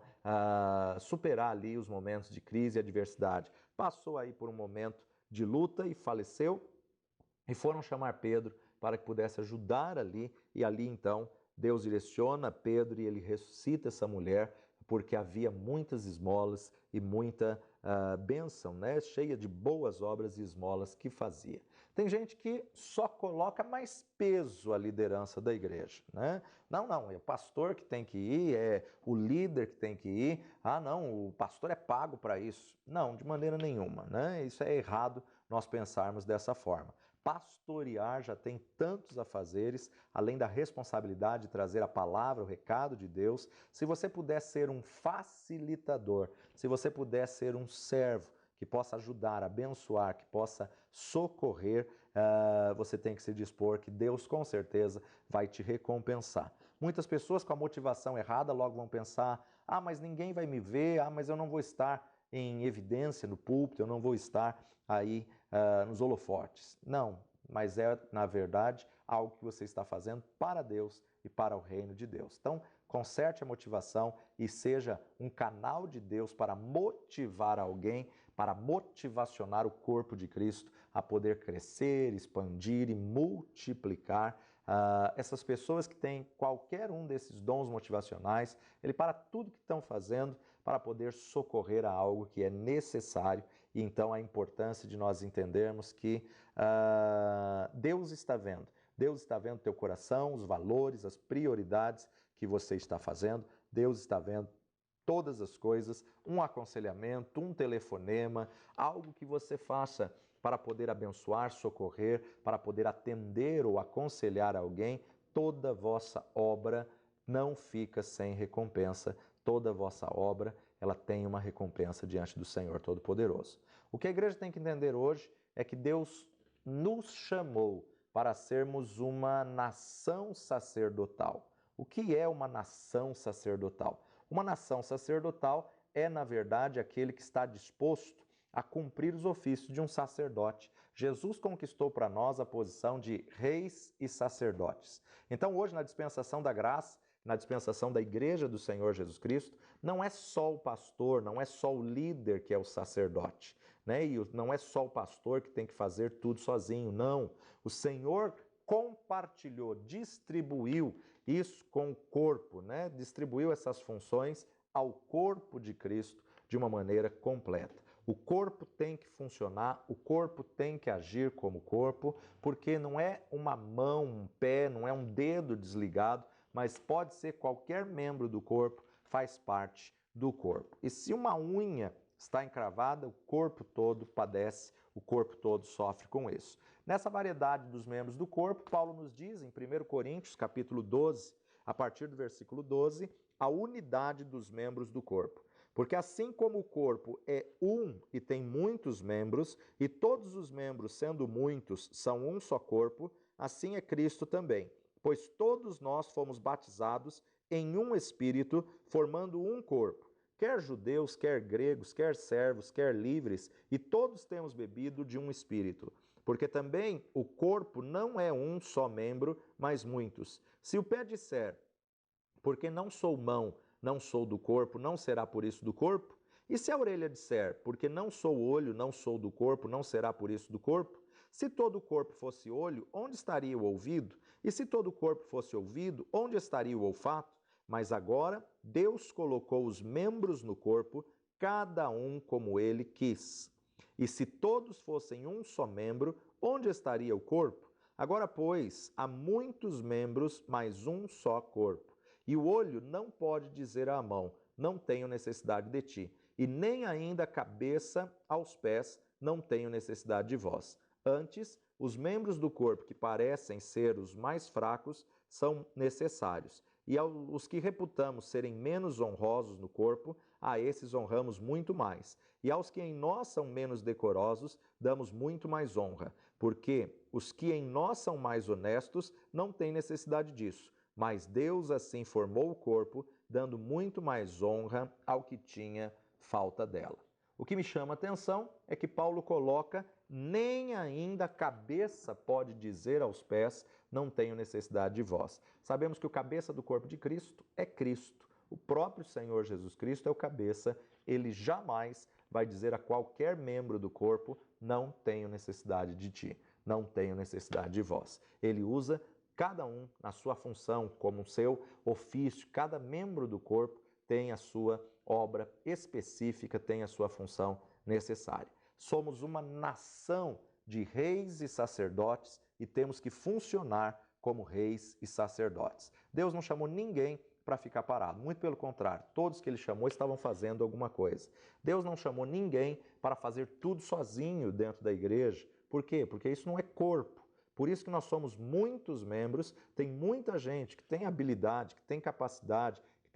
superar ali os momentos de crise e adversidade. Passou aí por um momento de luta e faleceu, e foram chamar Pedro para que pudesse ajudar ali, e ali então Deus direciona Pedro e ele ressuscita essa mulher, porque havia muitas esmolas e muita bênção, né? Cheia de boas obras e esmolas que fazia. Tem gente que só coloca mais peso à liderança da igreja, né? Não, é o pastor que tem que ir, é o líder que tem que ir. Ah, não, o pastor é pago para isso. Não, de maneira nenhuma, né? Isso é errado nós pensarmos dessa forma. Pastorear já tem tantos afazeres, além da responsabilidade de trazer a palavra, o recado de Deus. Se você puder ser um facilitador, se você puder ser um servo que possa ajudar, abençoar, que possa socorrer, você tem que se dispor que Deus com certeza vai te recompensar. Muitas pessoas com a motivação errada logo vão pensar, mas ninguém vai me ver, mas eu não vou estar em evidência no púlpito, eu não vou estar aí nos holofotes. Não, mas é, na verdade, algo que você está fazendo para Deus e para o reino de Deus. Então, conserte a motivação e seja um canal de Deus para motivar alguém, para motivacionar o corpo de Cristo a poder crescer, expandir e multiplicar. Essas pessoas que têm qualquer um desses dons motivacionais, ele para tudo que estão fazendo para poder socorrer a algo que é necessário. E então a importância de nós entendermos que Deus está vendo. Deus está vendo o teu coração, os valores, as prioridades que você está fazendo. Deus está vendo todas as coisas, um aconselhamento, um telefonema, algo que você faça para poder abençoar, socorrer, para poder atender ou aconselhar alguém. Toda vossa obra não fica sem recompensa. Toda vossa obra, ela tem uma recompensa diante do Senhor Todo-Poderoso. O que a igreja tem que entender hoje é que Deus nos chamou para sermos uma nação sacerdotal. O que é uma nação sacerdotal? Uma nação sacerdotal é, na verdade, aquele que está disposto a cumprir os ofícios de um sacerdote. Jesus conquistou para nós a posição de reis e sacerdotes. Então, hoje, na dispensação da graça, na dispensação da Igreja do Senhor Jesus Cristo, não é só o pastor, não é só o líder que é o sacerdote, né? E não é só o pastor que tem que fazer tudo sozinho, não. O Senhor compartilhou, distribuiu isso com o corpo, né? Distribuiu essas funções ao corpo de Cristo de uma maneira completa. O corpo tem que funcionar, o corpo tem que agir como corpo, porque não é uma mão, um pé, não é um dedo desligado, mas pode ser qualquer membro do corpo, faz parte do corpo. E se uma unha está encravada, o corpo todo padece, o corpo todo sofre com isso. Nessa variedade dos membros do corpo, Paulo nos diz em 1 Coríntios, capítulo 12, a partir do versículo 12, a unidade dos membros do corpo. Porque assim como o corpo é um e tem muitos membros, e todos os membros, sendo muitos, são um só corpo, assim é Cristo também. Pois todos nós fomos batizados em um Espírito, formando um corpo. Quer judeus, quer gregos, quer servos, quer livres, e todos temos bebido de um Espírito. Porque também o corpo não é um só membro, mas muitos. Se o pé disser, porque não sou mão, não sou do corpo, não será por isso do corpo? E se a orelha disser, porque não sou olho, não sou do corpo, não será por isso do corpo? Se todo o corpo fosse olho, onde estaria o ouvido? E se todo o corpo fosse ouvido, onde estaria o olfato? Mas agora Deus colocou os membros no corpo, cada um como ele quis. E se todos fossem um só membro, onde estaria o corpo? Agora, pois, há muitos membros, mas um só corpo. E o olho não pode dizer à mão, não tenho necessidade de ti. E nem ainda a cabeça aos pés, não tenho necessidade de vós. Antes, os membros do corpo que parecem ser os mais fracos são necessários. E aos que reputamos serem menos honrosos no corpo, a esses honramos muito mais. E aos que em nós são menos decorosos, damos muito mais honra. Porque os que em nós são mais honestos não têm necessidade disso. Mas Deus assim formou o corpo, dando muito mais honra ao que tinha falta dela. O que me chama a atenção é que Paulo coloca, nem ainda a cabeça pode dizer aos pés, não tenho necessidade de vós. Sabemos que o cabeça do corpo de Cristo é Cristo. O próprio Senhor Jesus Cristo é o cabeça. Ele jamais vai dizer a qualquer membro do corpo, não tenho necessidade de ti, não tenho necessidade de vós. Ele usa cada um na sua função, como o seu ofício, cada membro do corpo tem a sua obra específica, tem a sua função necessária. Somos uma nação de reis e sacerdotes e temos que funcionar como reis e sacerdotes. Deus não chamou ninguém para ficar parado, muito pelo contrário, todos que ele chamou estavam fazendo alguma coisa. Deus não chamou ninguém para fazer tudo sozinho dentro da igreja. Por quê? Porque isso não é corpo. Por isso que nós somos muitos membros, tem muita gente que tem habilidade, que tem capacidade, que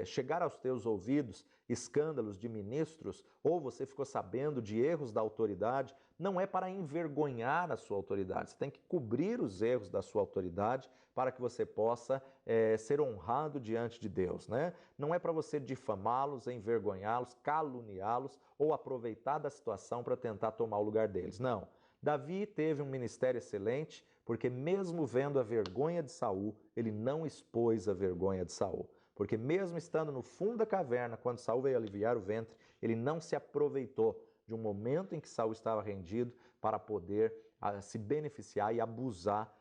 chegar aos teus ouvidos escândalos de ministros, ou você ficou sabendo de erros da autoridade, não é para envergonhar a sua autoridade. Você tem que cobrir os erros da sua autoridade para que você possa ser honrado diante de Deus, né? Não é para você difamá-los, envergonhá-los, caluniá-los ou aproveitar da situação para tentar tomar o lugar deles. Não. Davi teve um ministério excelente, porque mesmo vendo a vergonha de Saul, ele não expôs a vergonha de Saul. Porque mesmo estando no fundo da caverna, quando Saul veio aliviar o ventre, ele não se aproveitou de um momento em que Saul estava rendido para poder se beneficiar e abusar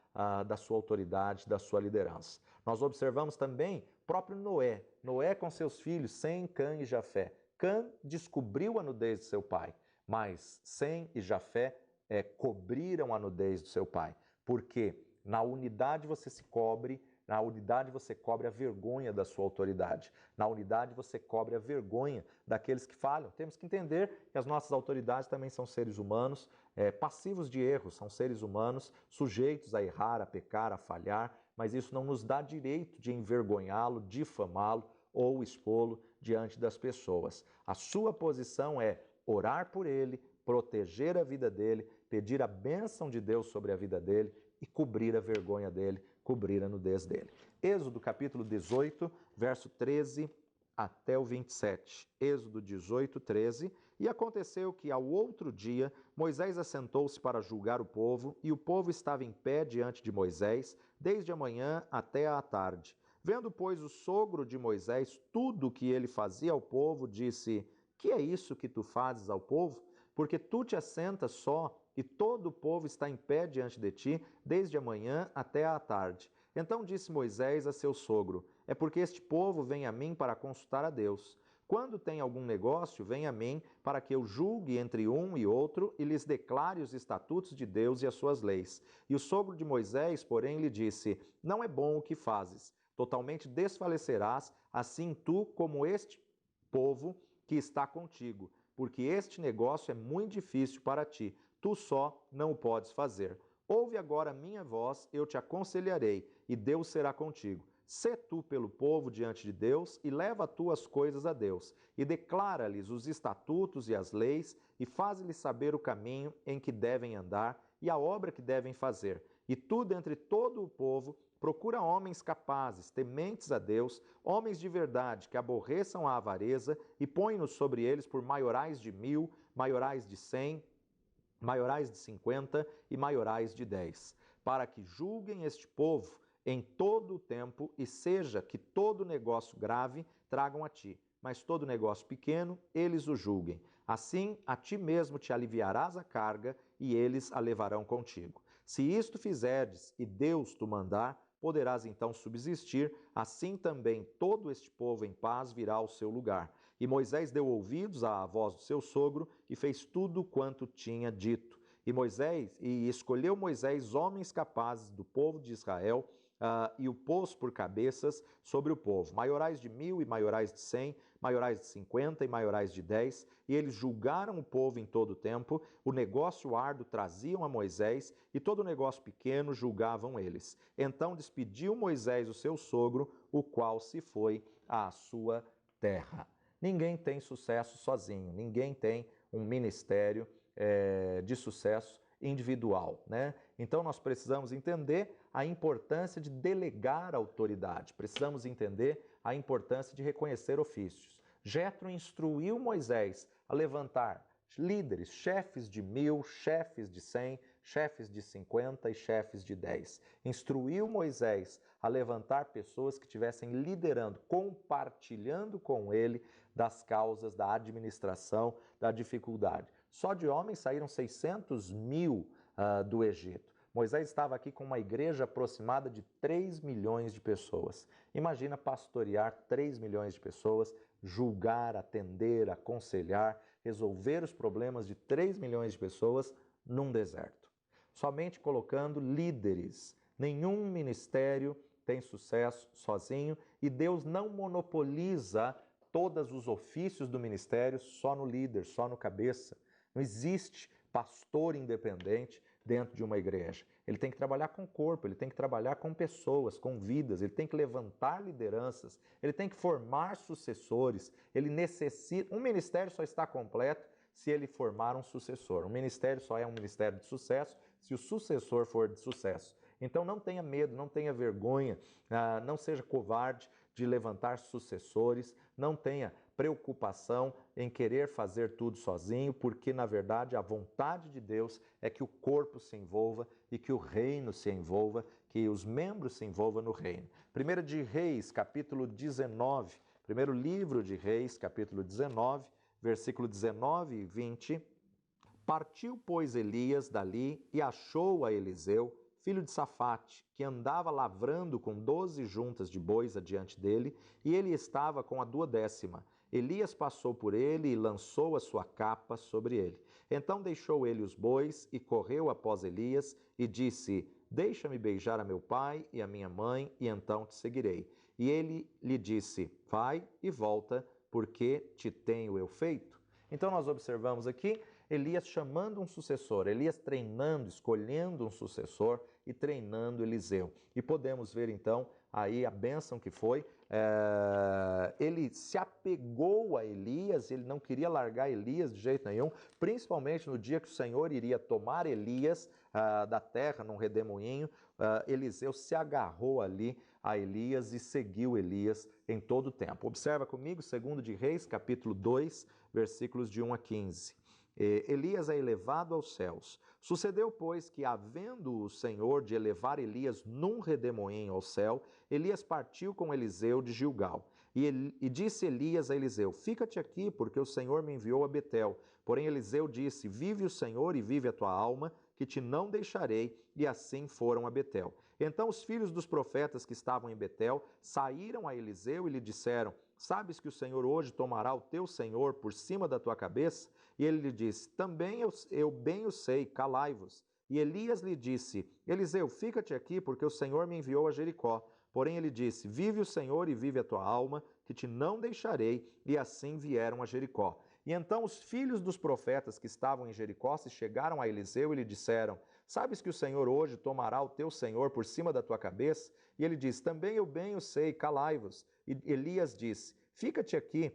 da sua autoridade, da sua liderança. Nós observamos também o próprio Noé. Noé com seus filhos, Sem, Cã e Jafé. Cã descobriu a nudez de seu pai, mas Sem e Jafé cobriram a nudez do seu pai. Porque na unidade você se cobre, na unidade você cobre a vergonha da sua autoridade. Na unidade você cobre a vergonha daqueles que falham. Temos que entender que as nossas autoridades também são seres humanos, passivos de erros, são seres humanos sujeitos a errar, a pecar, a falhar, mas isso não nos dá direito de envergonhá-lo, difamá-lo ou expô-lo diante das pessoas. A sua posição é orar por ele, proteger a vida dele, pedir a bênção de Deus sobre a vida dele e cobrir a vergonha dele, cobrir a nudez dele. Êxodo capítulo 18, verso 13 até o 27. Êxodo 18, 13. E aconteceu que ao outro dia Moisés assentou-se para julgar o povo, e o povo estava em pé diante de Moisés, desde a manhã até à tarde. Vendo, pois, o sogro de Moisés tudo o que ele fazia ao povo, disse: Que é isso que tu fazes ao povo? Porque tu te assentas só, e todo o povo está em pé diante de ti, desde a manhã até à tarde. Então disse Moisés a seu sogro: É porque este povo vem a mim para consultar a Deus. Quando tem algum negócio, vem a mim para que eu julgue entre um e outro e lhes declare os estatutos de Deus e as suas leis. E o sogro de Moisés, porém, lhe disse: Não é bom o que fazes. Totalmente desfalecerás, assim tu como este povo que está contigo, porque este negócio é muito difícil para ti, tu só não o podes fazer. Ouve agora a minha voz, eu te aconselharei, e Deus será contigo. Sê tu pelo povo diante de Deus, e leva tu as coisas a Deus, e declara-lhes os estatutos e as leis, e faz-lhes saber o caminho em que devem andar, e a obra que devem fazer. E tu, dentre todo o povo, procura homens capazes, tementes a Deus, homens de verdade, que aborreçam a avareza, e põe-nos sobre eles por maiorais de 1000, maiorais de 100, maiorais de 50 e maiorais de 10, para que julguem este povo em todo o tempo, e seja que todo negócio grave tragam a ti, mas todo negócio pequeno eles o julguem. Assim, a ti mesmo te aliviarás a carga, e eles a levarão contigo. Se isto fizerdes, e Deus tu mandar, poderás então subsistir, assim também todo este povo em paz virá ao seu lugar. E Moisés deu ouvidos à voz do seu sogro e fez tudo quanto tinha dito. E escolheu Moisés homens capazes do povo de Israel, e o pôs por cabeças sobre o povo, maiorais de 1000 e maiorais de 100, maiorais de 50 e maiorais de 10, e eles julgaram o povo em todo o tempo, o negócio árduo traziam a Moisés, e todo o negócio pequeno julgavam eles. Então despediu Moisés o seu sogro, o qual se foi à sua terra. Ninguém tem sucesso sozinho, ninguém tem um ministério de sucesso individual, né? Então nós precisamos entender a importância de delegar autoridade, precisamos entender a importância de reconhecer ofícios. Jetro instruiu Moisés a levantar líderes, chefes de 1000, chefes de 100, chefes de 50 e chefes de 10. Instruiu Moisés a levantar pessoas que estivessem liderando, compartilhando com ele das causas da administração, da dificuldade. Só de homens saíram 600.000 do Egito. Moisés estava aqui com uma igreja aproximada de 3 milhões de pessoas. Imagina pastorear 3 milhões de pessoas, julgar, atender, aconselhar, resolver os problemas de 3 milhões de pessoas num deserto. Somente colocando líderes. Nenhum ministério tem sucesso sozinho, e Deus não monopoliza todos os ofícios do ministério só no líder, só no cabeça. Não existe pastor independente, dentro de uma igreja. Ele tem que trabalhar com o corpo, ele tem que trabalhar com pessoas, com vidas, ele tem que levantar lideranças, ele tem que formar sucessores, ele necessita... Um ministério só está completo se ele formar um sucessor. Um ministério só é um ministério de sucesso se o sucessor for de sucesso. Então não tenha medo, não tenha vergonha, não seja covarde de levantar sucessores, não tenha preocupação em querer fazer tudo sozinho, porque na verdade a vontade de Deus é que o corpo se envolva e que o reino se envolva, que os membros se envolvam no reino. 1 de Reis, capítulo 19, primeiro livro de Reis, capítulo 19, versículo 19 e 20. Partiu, pois, Elias dali e achou a Eliseu, filho de Safate, que andava lavrando com 12 juntas de bois adiante dele, e ele estava com a 12ª. Elias passou por ele e lançou a sua capa sobre ele. Então deixou ele os bois e correu após Elias e disse: Deixa-me beijar a meu pai e a minha mãe, e então te seguirei. E ele lhe disse: Vai e volta, porque te tenho eu feito. Então nós observamos aqui Elias chamando um sucessor, Elias treinando, escolhendo um sucessor e treinando Eliseu. E podemos ver então aí a bênção que foi. Ele se apegou a Elias, ele não queria largar Elias de jeito nenhum, principalmente no dia que o Senhor iria tomar Elias da terra num redemoinho. Eliseu se agarrou ali a Elias e seguiu Elias em todo o tempo. Observa comigo, 2 de Reis, capítulo 2, versículos de 1 a 15. Elias é elevado aos céus. Sucedeu, pois, que, havendo o Senhor de elevar Elias num redemoinho ao céu, Elias partiu com Eliseu de Gilgal. E disse Elias a Eliseu: Fica-te aqui, porque o Senhor me enviou a Betel. Porém Eliseu disse: Vive o Senhor e vive a tua alma, que te não deixarei. E assim foram a Betel. Então os filhos dos profetas que estavam em Betel saíram a Eliseu e lhe disseram: Sabes que o Senhor hoje tomará o teu senhor por cima da tua cabeça? E ele lhe disse: Também eu bem o sei, calai-vos. E Elias lhe disse: Eliseu, fica-te aqui, porque o Senhor me enviou a Jericó. Porém ele disse: Vive o Senhor e vive a tua alma, que te não deixarei. E assim vieram a Jericó. E então os filhos dos profetas que estavam em Jericó se chegaram a Eliseu e lhe disseram: Sabes que o Senhor hoje tomará o teu senhor por cima da tua cabeça? E ele disse: Também eu bem o sei, calai-vos. E Elias disse: Fica-te aqui,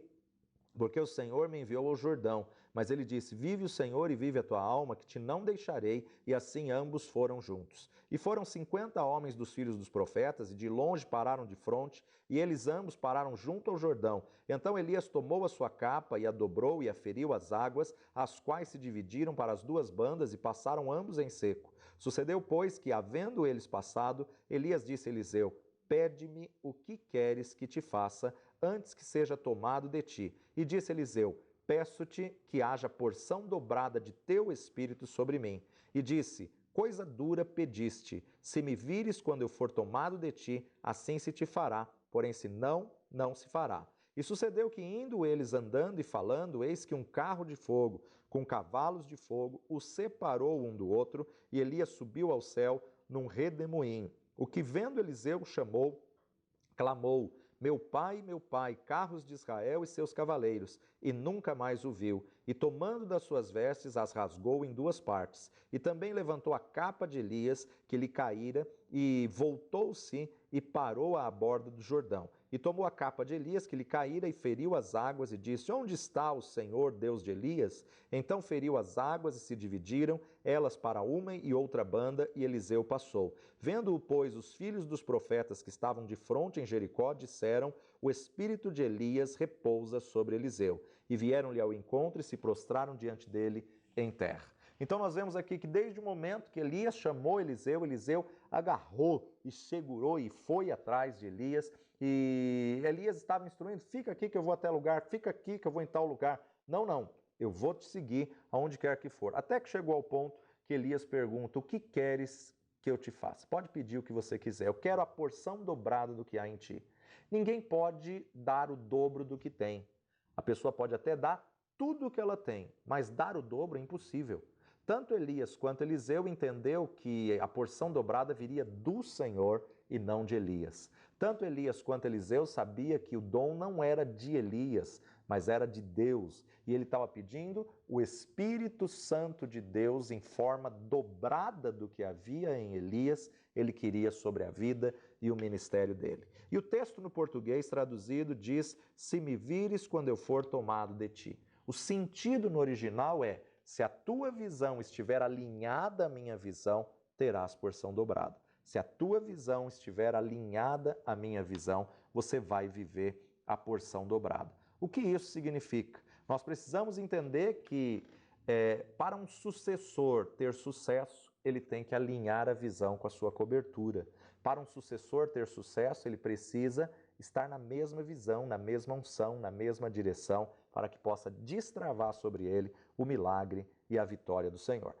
porque o Senhor me enviou ao Jordão. Mas ele disse: Vive o Senhor e vive a tua alma, que te não deixarei. E assim ambos foram juntos. E foram 50 homens dos filhos dos profetas, e de longe pararam de fronte, e eles ambos pararam junto ao Jordão. Então Elias tomou a sua capa, e a dobrou, e aferiu as águas, as quais se dividiram para as duas bandas, e passaram ambos em seco. Sucedeu, pois, que, havendo eles passado, Elias disse a Eliseu: Pede-me o que queres que te faça, antes que seja tomado de ti. E disse Eliseu: Peço-te que haja porção dobrada de teu espírito sobre mim. E disse: Coisa dura pediste. Se me vires quando eu for tomado de ti, assim se te fará. Porém, se não, não se fará. E sucedeu que, indo eles andando e falando, eis que um carro de fogo, com cavalos de fogo, os separou um do outro, e Elias subiu ao céu num redemoinho. O que vendo Eliseu chamou, clamou: meu pai, carros de Israel e seus cavaleiros, e nunca mais o viu. E tomando das suas vestes, as rasgou em duas partes. E também levantou a capa de Elias, que lhe caíra, e voltou-se e parou à borda do Jordão. E tomou a capa de Elias, que lhe caíra, e feriu as águas, e disse: Onde está o Senhor, Deus de Elias? Então feriu as águas, e se dividiram, elas para uma e outra banda, e Eliseu passou. Vendo-o, pois, os filhos dos profetas que estavam de fronte em Jericó, disseram: O espírito de Elias repousa sobre Eliseu. E vieram-lhe ao encontro e se prostraram diante dele em terra. Então nós vemos aqui que desde o momento que Elias chamou Eliseu, Eliseu agarrou e segurou e foi atrás de Elias. E Elias estava instruindo: fica aqui que eu vou até lugar, fica aqui que eu vou em tal lugar. Não, não, eu vou te seguir aonde quer que for. Até que chegou ao ponto que Elias pergunta: o que queres que eu te faça? Pode pedir o que você quiser, eu quero a porção dobrada do que há em ti. Ninguém pode dar o dobro do que tem. A pessoa pode até dar tudo o que ela tem, mas dar o dobro é impossível. Tanto Elias quanto Eliseu entendeu que a porção dobrada viria do Senhor e não de Elias. Tanto Elias quanto Eliseu sabia que o dom não era de Elias, mas era de Deus. E ele estava pedindo o Espírito Santo de Deus em forma dobrada do que havia em Elias, ele queria sobre a vida e o ministério dele. E o texto no português traduzido diz: se me vires quando eu for tomado de ti. O sentido no original é: se a tua visão estiver alinhada à minha visão, terás porção dobrada. Se a tua visão estiver alinhada à minha visão, você vai viver a porção dobrada. O que isso significa? Nós precisamos entender que para um sucessor ter sucesso, ele tem que alinhar a visão com a sua cobertura. Para um sucessor ter sucesso, ele precisa estar na mesma visão, na mesma unção, na mesma direção, para que possa destravar sobre ele o milagre e a vitória do Senhor.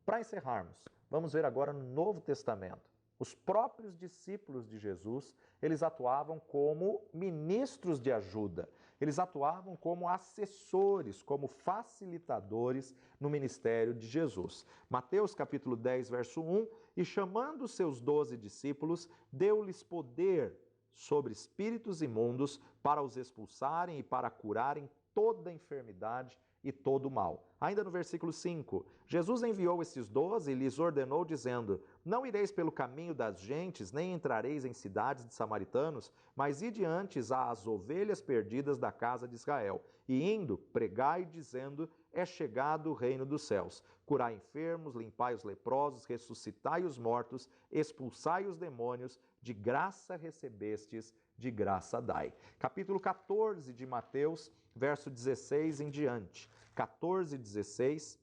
Para encerrarmos, vamos ver agora no Novo Testamento. Os próprios discípulos de Jesus, eles atuavam como ministros de ajuda. Eles atuavam como assessores, como facilitadores no ministério de Jesus. Mateus capítulo 10, verso 1, e chamando os seus 12 discípulos, deu-lhes poder sobre espíritos imundos para os expulsarem e para curarem toda enfermidade e todo o mal. Ainda no versículo 5, Jesus enviou esses 12 e lhes ordenou, dizendo: não ireis pelo caminho das gentes, nem entrareis em cidades de samaritanos, mas ide antes às ovelhas perdidas da casa de Israel. E indo, pregai, dizendo: é chegado o reino dos céus. Curai enfermos, limpai os leprosos, ressuscitai os mortos, expulsai os demônios, de graça recebestes, de graça dai. Capítulo 14 de Mateus, verso 16 em diante. 14 e 16,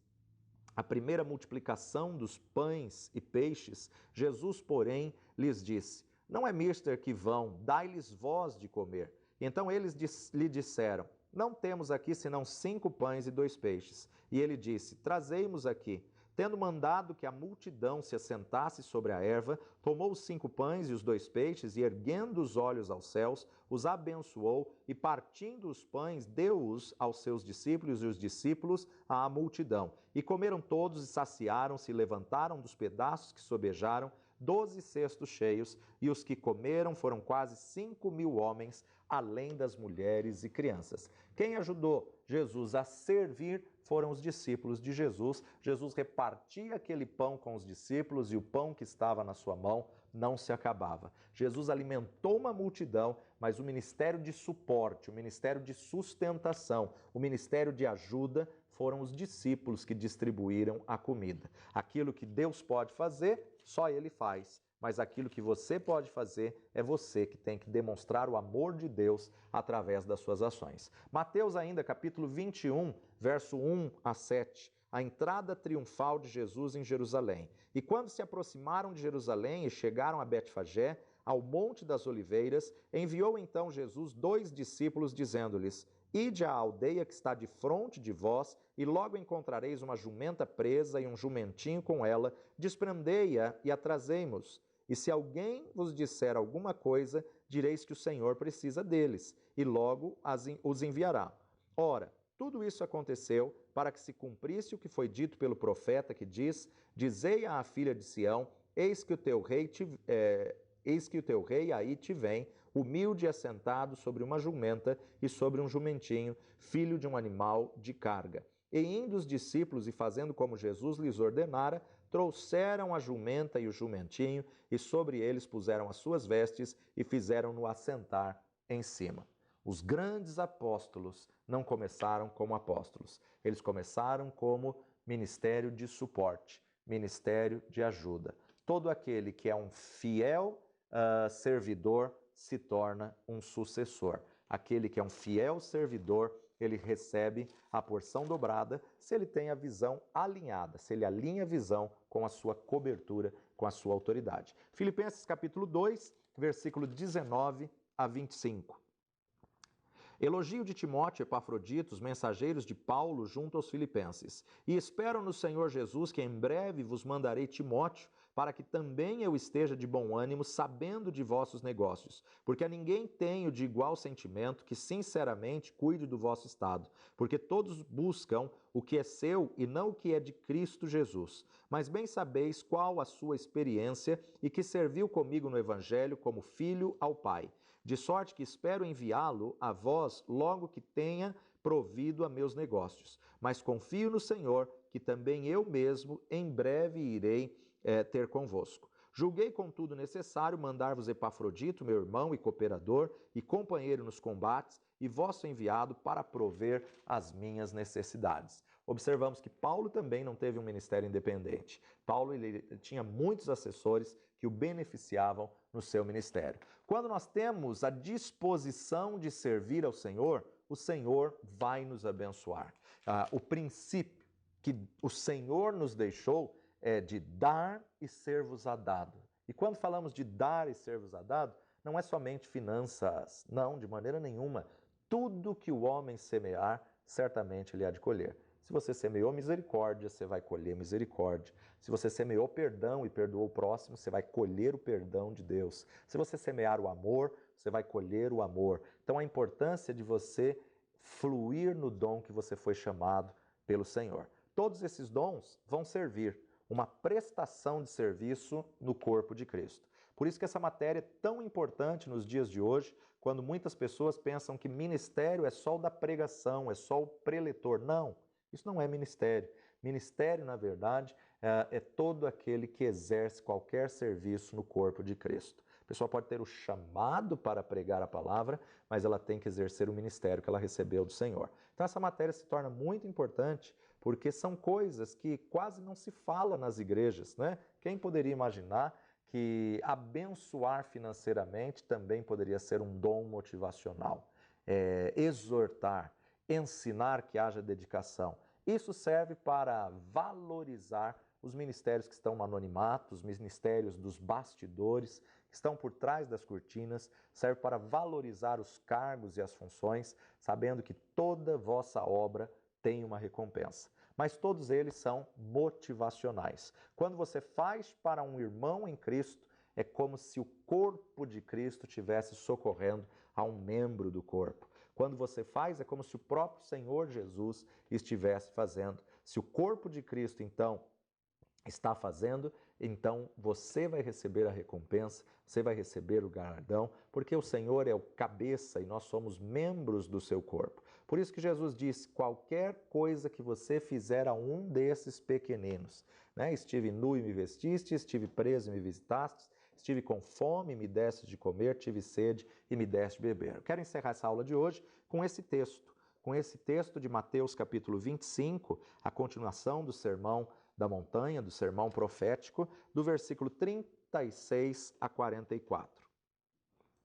a primeira multiplicação dos pães e peixes, Jesus, porém, lhes disse: não é mister que vão, dai-lhes vós de comer. Então eles lhe disseram: não temos aqui senão 5 pães e 2 peixes. E ele disse: trazei-mos aqui. Tendo mandado que a multidão se assentasse sobre a erva, tomou os 5 pães e os 2 peixes, e erguendo os olhos aos céus, os abençoou, e partindo os pães, deu-os aos seus discípulos, e os discípulos à multidão. E comeram todos e saciaram-se, e levantaram dos pedaços que sobejaram 12 cestos cheios, e os que comeram foram quase 5.000 homens, além das mulheres e crianças. Quem ajudou Jesus a servir foram os discípulos de Jesus. Jesus repartia aquele pão com os discípulos e o pão que estava na sua mão não se acabava. Jesus alimentou uma multidão, mas o ministério de suporte, o ministério de sustentação, o ministério de ajuda foram os discípulos que distribuíram a comida. Aquilo que Deus pode fazer, só Ele faz. Mas aquilo que você pode fazer, é você que tem que demonstrar o amor de Deus através das suas ações. Mateus ainda, capítulo 21, verso 1 a 7, a entrada triunfal de Jesus em Jerusalém. E quando se aproximaram de Jerusalém e chegaram a Betfagé, ao Monte das Oliveiras, enviou então Jesus 2 discípulos, dizendo-lhes: ide à aldeia que está de fronte de vós, e logo encontrareis uma jumenta presa e um jumentinho com ela, desprendei-a e a trazei-mos. E se alguém vos disser alguma coisa, direis que o Senhor precisa deles, e logo os enviará. Ora, tudo isso aconteceu para que se cumprisse o que foi dito pelo profeta, que diz: dizei à filha de Sião, eis que o teu rei aí te vem, humilde e assentado sobre uma jumenta e sobre um jumentinho, filho de um animal de carga. E indo os discípulos e fazendo como Jesus lhes ordenara, trouxeram a jumenta e o jumentinho, e sobre eles puseram as suas vestes e fizeram-no assentar em cima. Os grandes apóstolos não começaram como apóstolos, eles começaram como ministério de suporte, ministério de ajuda. Todo aquele que é um fiel servidor se torna um sucessor. Aquele que é um fiel servidor, ele recebe a porção dobrada se ele tem a visão alinhada, se ele alinha a visão com a sua cobertura, com a sua autoridade. Filipenses capítulo 2, versículo 19 a 25. Elogio de Timóteo e Epafrodito, os mensageiros de Paulo junto aos filipenses. E espero no Senhor Jesus que em breve vos mandarei Timóteo, para que também eu esteja de bom ânimo, sabendo de vossos negócios. Porque a ninguém tenho de igual sentimento que sinceramente cuide do vosso estado. Porque todos buscam o que é seu e não o que é de Cristo Jesus. Mas bem sabeis qual a sua experiência e que serviu comigo no Evangelho como filho ao Pai. De sorte que espero enviá-lo a vós logo que tenha provido a meus negócios, mas confio no Senhor, que também eu mesmo em breve irei ter convosco. Julguei, contudo, necessário mandar-vos Epafrodito, meu irmão e cooperador e companheiro nos combates, e vosso enviado para prover as minhas necessidades. Observamos que Paulo também não teve um ministério independente. Paulo ele tinha muitos assessores que o beneficiavam no seu ministério. Quando nós temos a disposição de servir ao Senhor, o Senhor vai nos abençoar. O princípio que o Senhor nos deixou é de dar e ser-vos-á dado. E quando falamos de dar e ser-vos-á dado, não é somente finanças, não, de maneira nenhuma. Tudo que o homem semear, certamente ele há de colher. Se você semeou misericórdia, você vai colher misericórdia. Se você semeou perdão e perdoou o próximo, você vai colher o perdão de Deus. Se você semear o amor, você vai colher o amor. Então a importância de você fluir no dom que você foi chamado pelo Senhor. Todos esses dons vão servir uma prestação de serviço no corpo de Cristo. Por isso que essa matéria é tão importante nos dias de hoje, quando muitas pessoas pensam que ministério é só o da pregação, é só o preletor. Não, isso não é ministério. Ministério, na verdade, é todo aquele que exerce qualquer serviço no corpo de Cristo. A pessoa pode ter o chamado para pregar a palavra, mas ela tem que exercer o ministério que ela recebeu do Senhor. Então essa matéria se torna muito importante porque são coisas que quase não se fala nas igrejas, né? Quem poderia imaginar que abençoar financeiramente também poderia ser um dom motivacional? Exortar, ensinar que haja dedicação. Isso serve para valorizar os ministérios que estão no anonimato, os ministérios dos bastidores, que estão por trás das cortinas, serve para valorizar os cargos e as funções, sabendo que toda vossa obra tem uma recompensa. Mas todos eles são motivacionais. Quando você faz para um irmão em Cristo, é como se o corpo de Cristo estivesse socorrendo a um membro do corpo. Quando você faz, é como se o próprio Senhor Jesus estivesse fazendo. Se o corpo de Cristo, então, está fazendo, então você vai receber a recompensa, você vai receber o galardão, porque o Senhor é o cabeça e nós somos membros do seu corpo. Por isso que Jesus disse, qualquer coisa que você fizer a um desses pequeninos, né? Estive nu e me vestiste, estive preso e me visitastes, estive com fome e me deste de comer, tive sede e me deste de beber. Eu quero encerrar essa aula de hoje com esse texto de Mateus capítulo 25, a continuação do sermão da montanha, do sermão profético, do versículo 36 a 44.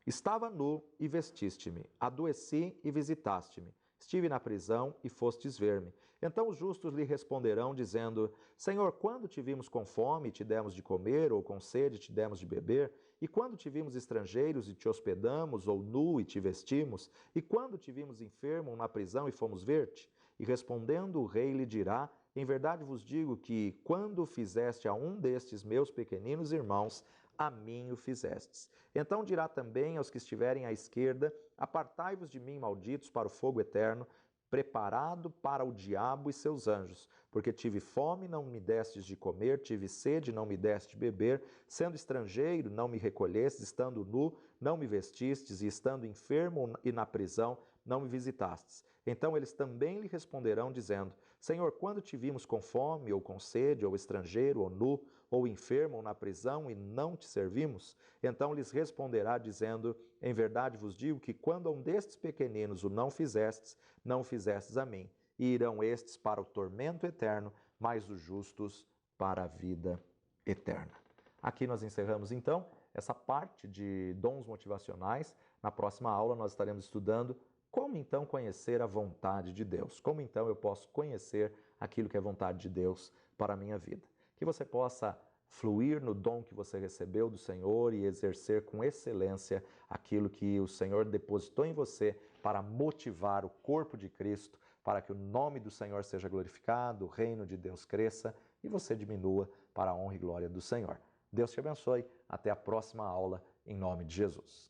Estava nu e vestiste-me, adoeci e visitaste-me, estive na prisão e fostes ver-me. Então os justos lhe responderão, dizendo, Senhor, quando te vimos com fome e te demos de comer, ou com sede e te demos de beber? E quando te vimos estrangeiros e te hospedamos, ou nu e te vestimos? E quando te vimos enfermo ou na prisão e fomos ver-te? E respondendo o rei lhe dirá, em verdade vos digo que, quando fizeste a um destes meus pequeninos irmãos, a mim o fizestes. Então dirá também aos que estiverem à esquerda, apartai-vos de mim, malditos, para o fogo eterno, preparado para o diabo e seus anjos. Porque tive fome, não me destes de comer, tive sede, não me deste de beber, sendo estrangeiro, não me recolhestes, estando nu, não me vestistes, e estando enfermo e na prisão, não me visitastes. Então eles também lhe responderão, dizendo, Senhor, quando te vimos com fome, ou com sede, ou estrangeiro, ou nu, ou enfermo, ou na prisão, e não te servimos? Então lhes responderá, dizendo, em verdade vos digo que quando a um destes pequeninos o não fizestes, não fizestes a mim. E irão estes para o tormento eterno, mas os justos para a vida eterna. Aqui nós encerramos, então, essa parte de dons motivacionais. Na próxima aula nós estaremos estudando como então conhecer a vontade de Deus? Como então eu posso conhecer aquilo que é vontade de Deus para a minha vida? Que você possa fluir no dom que você recebeu do Senhor e exercer com excelência aquilo que o Senhor depositou em você para motivar o corpo de Cristo, para que o nome do Senhor seja glorificado, o reino de Deus cresça e você diminua para a honra e glória do Senhor. Deus te abençoe. Até a próxima aula, em nome de Jesus.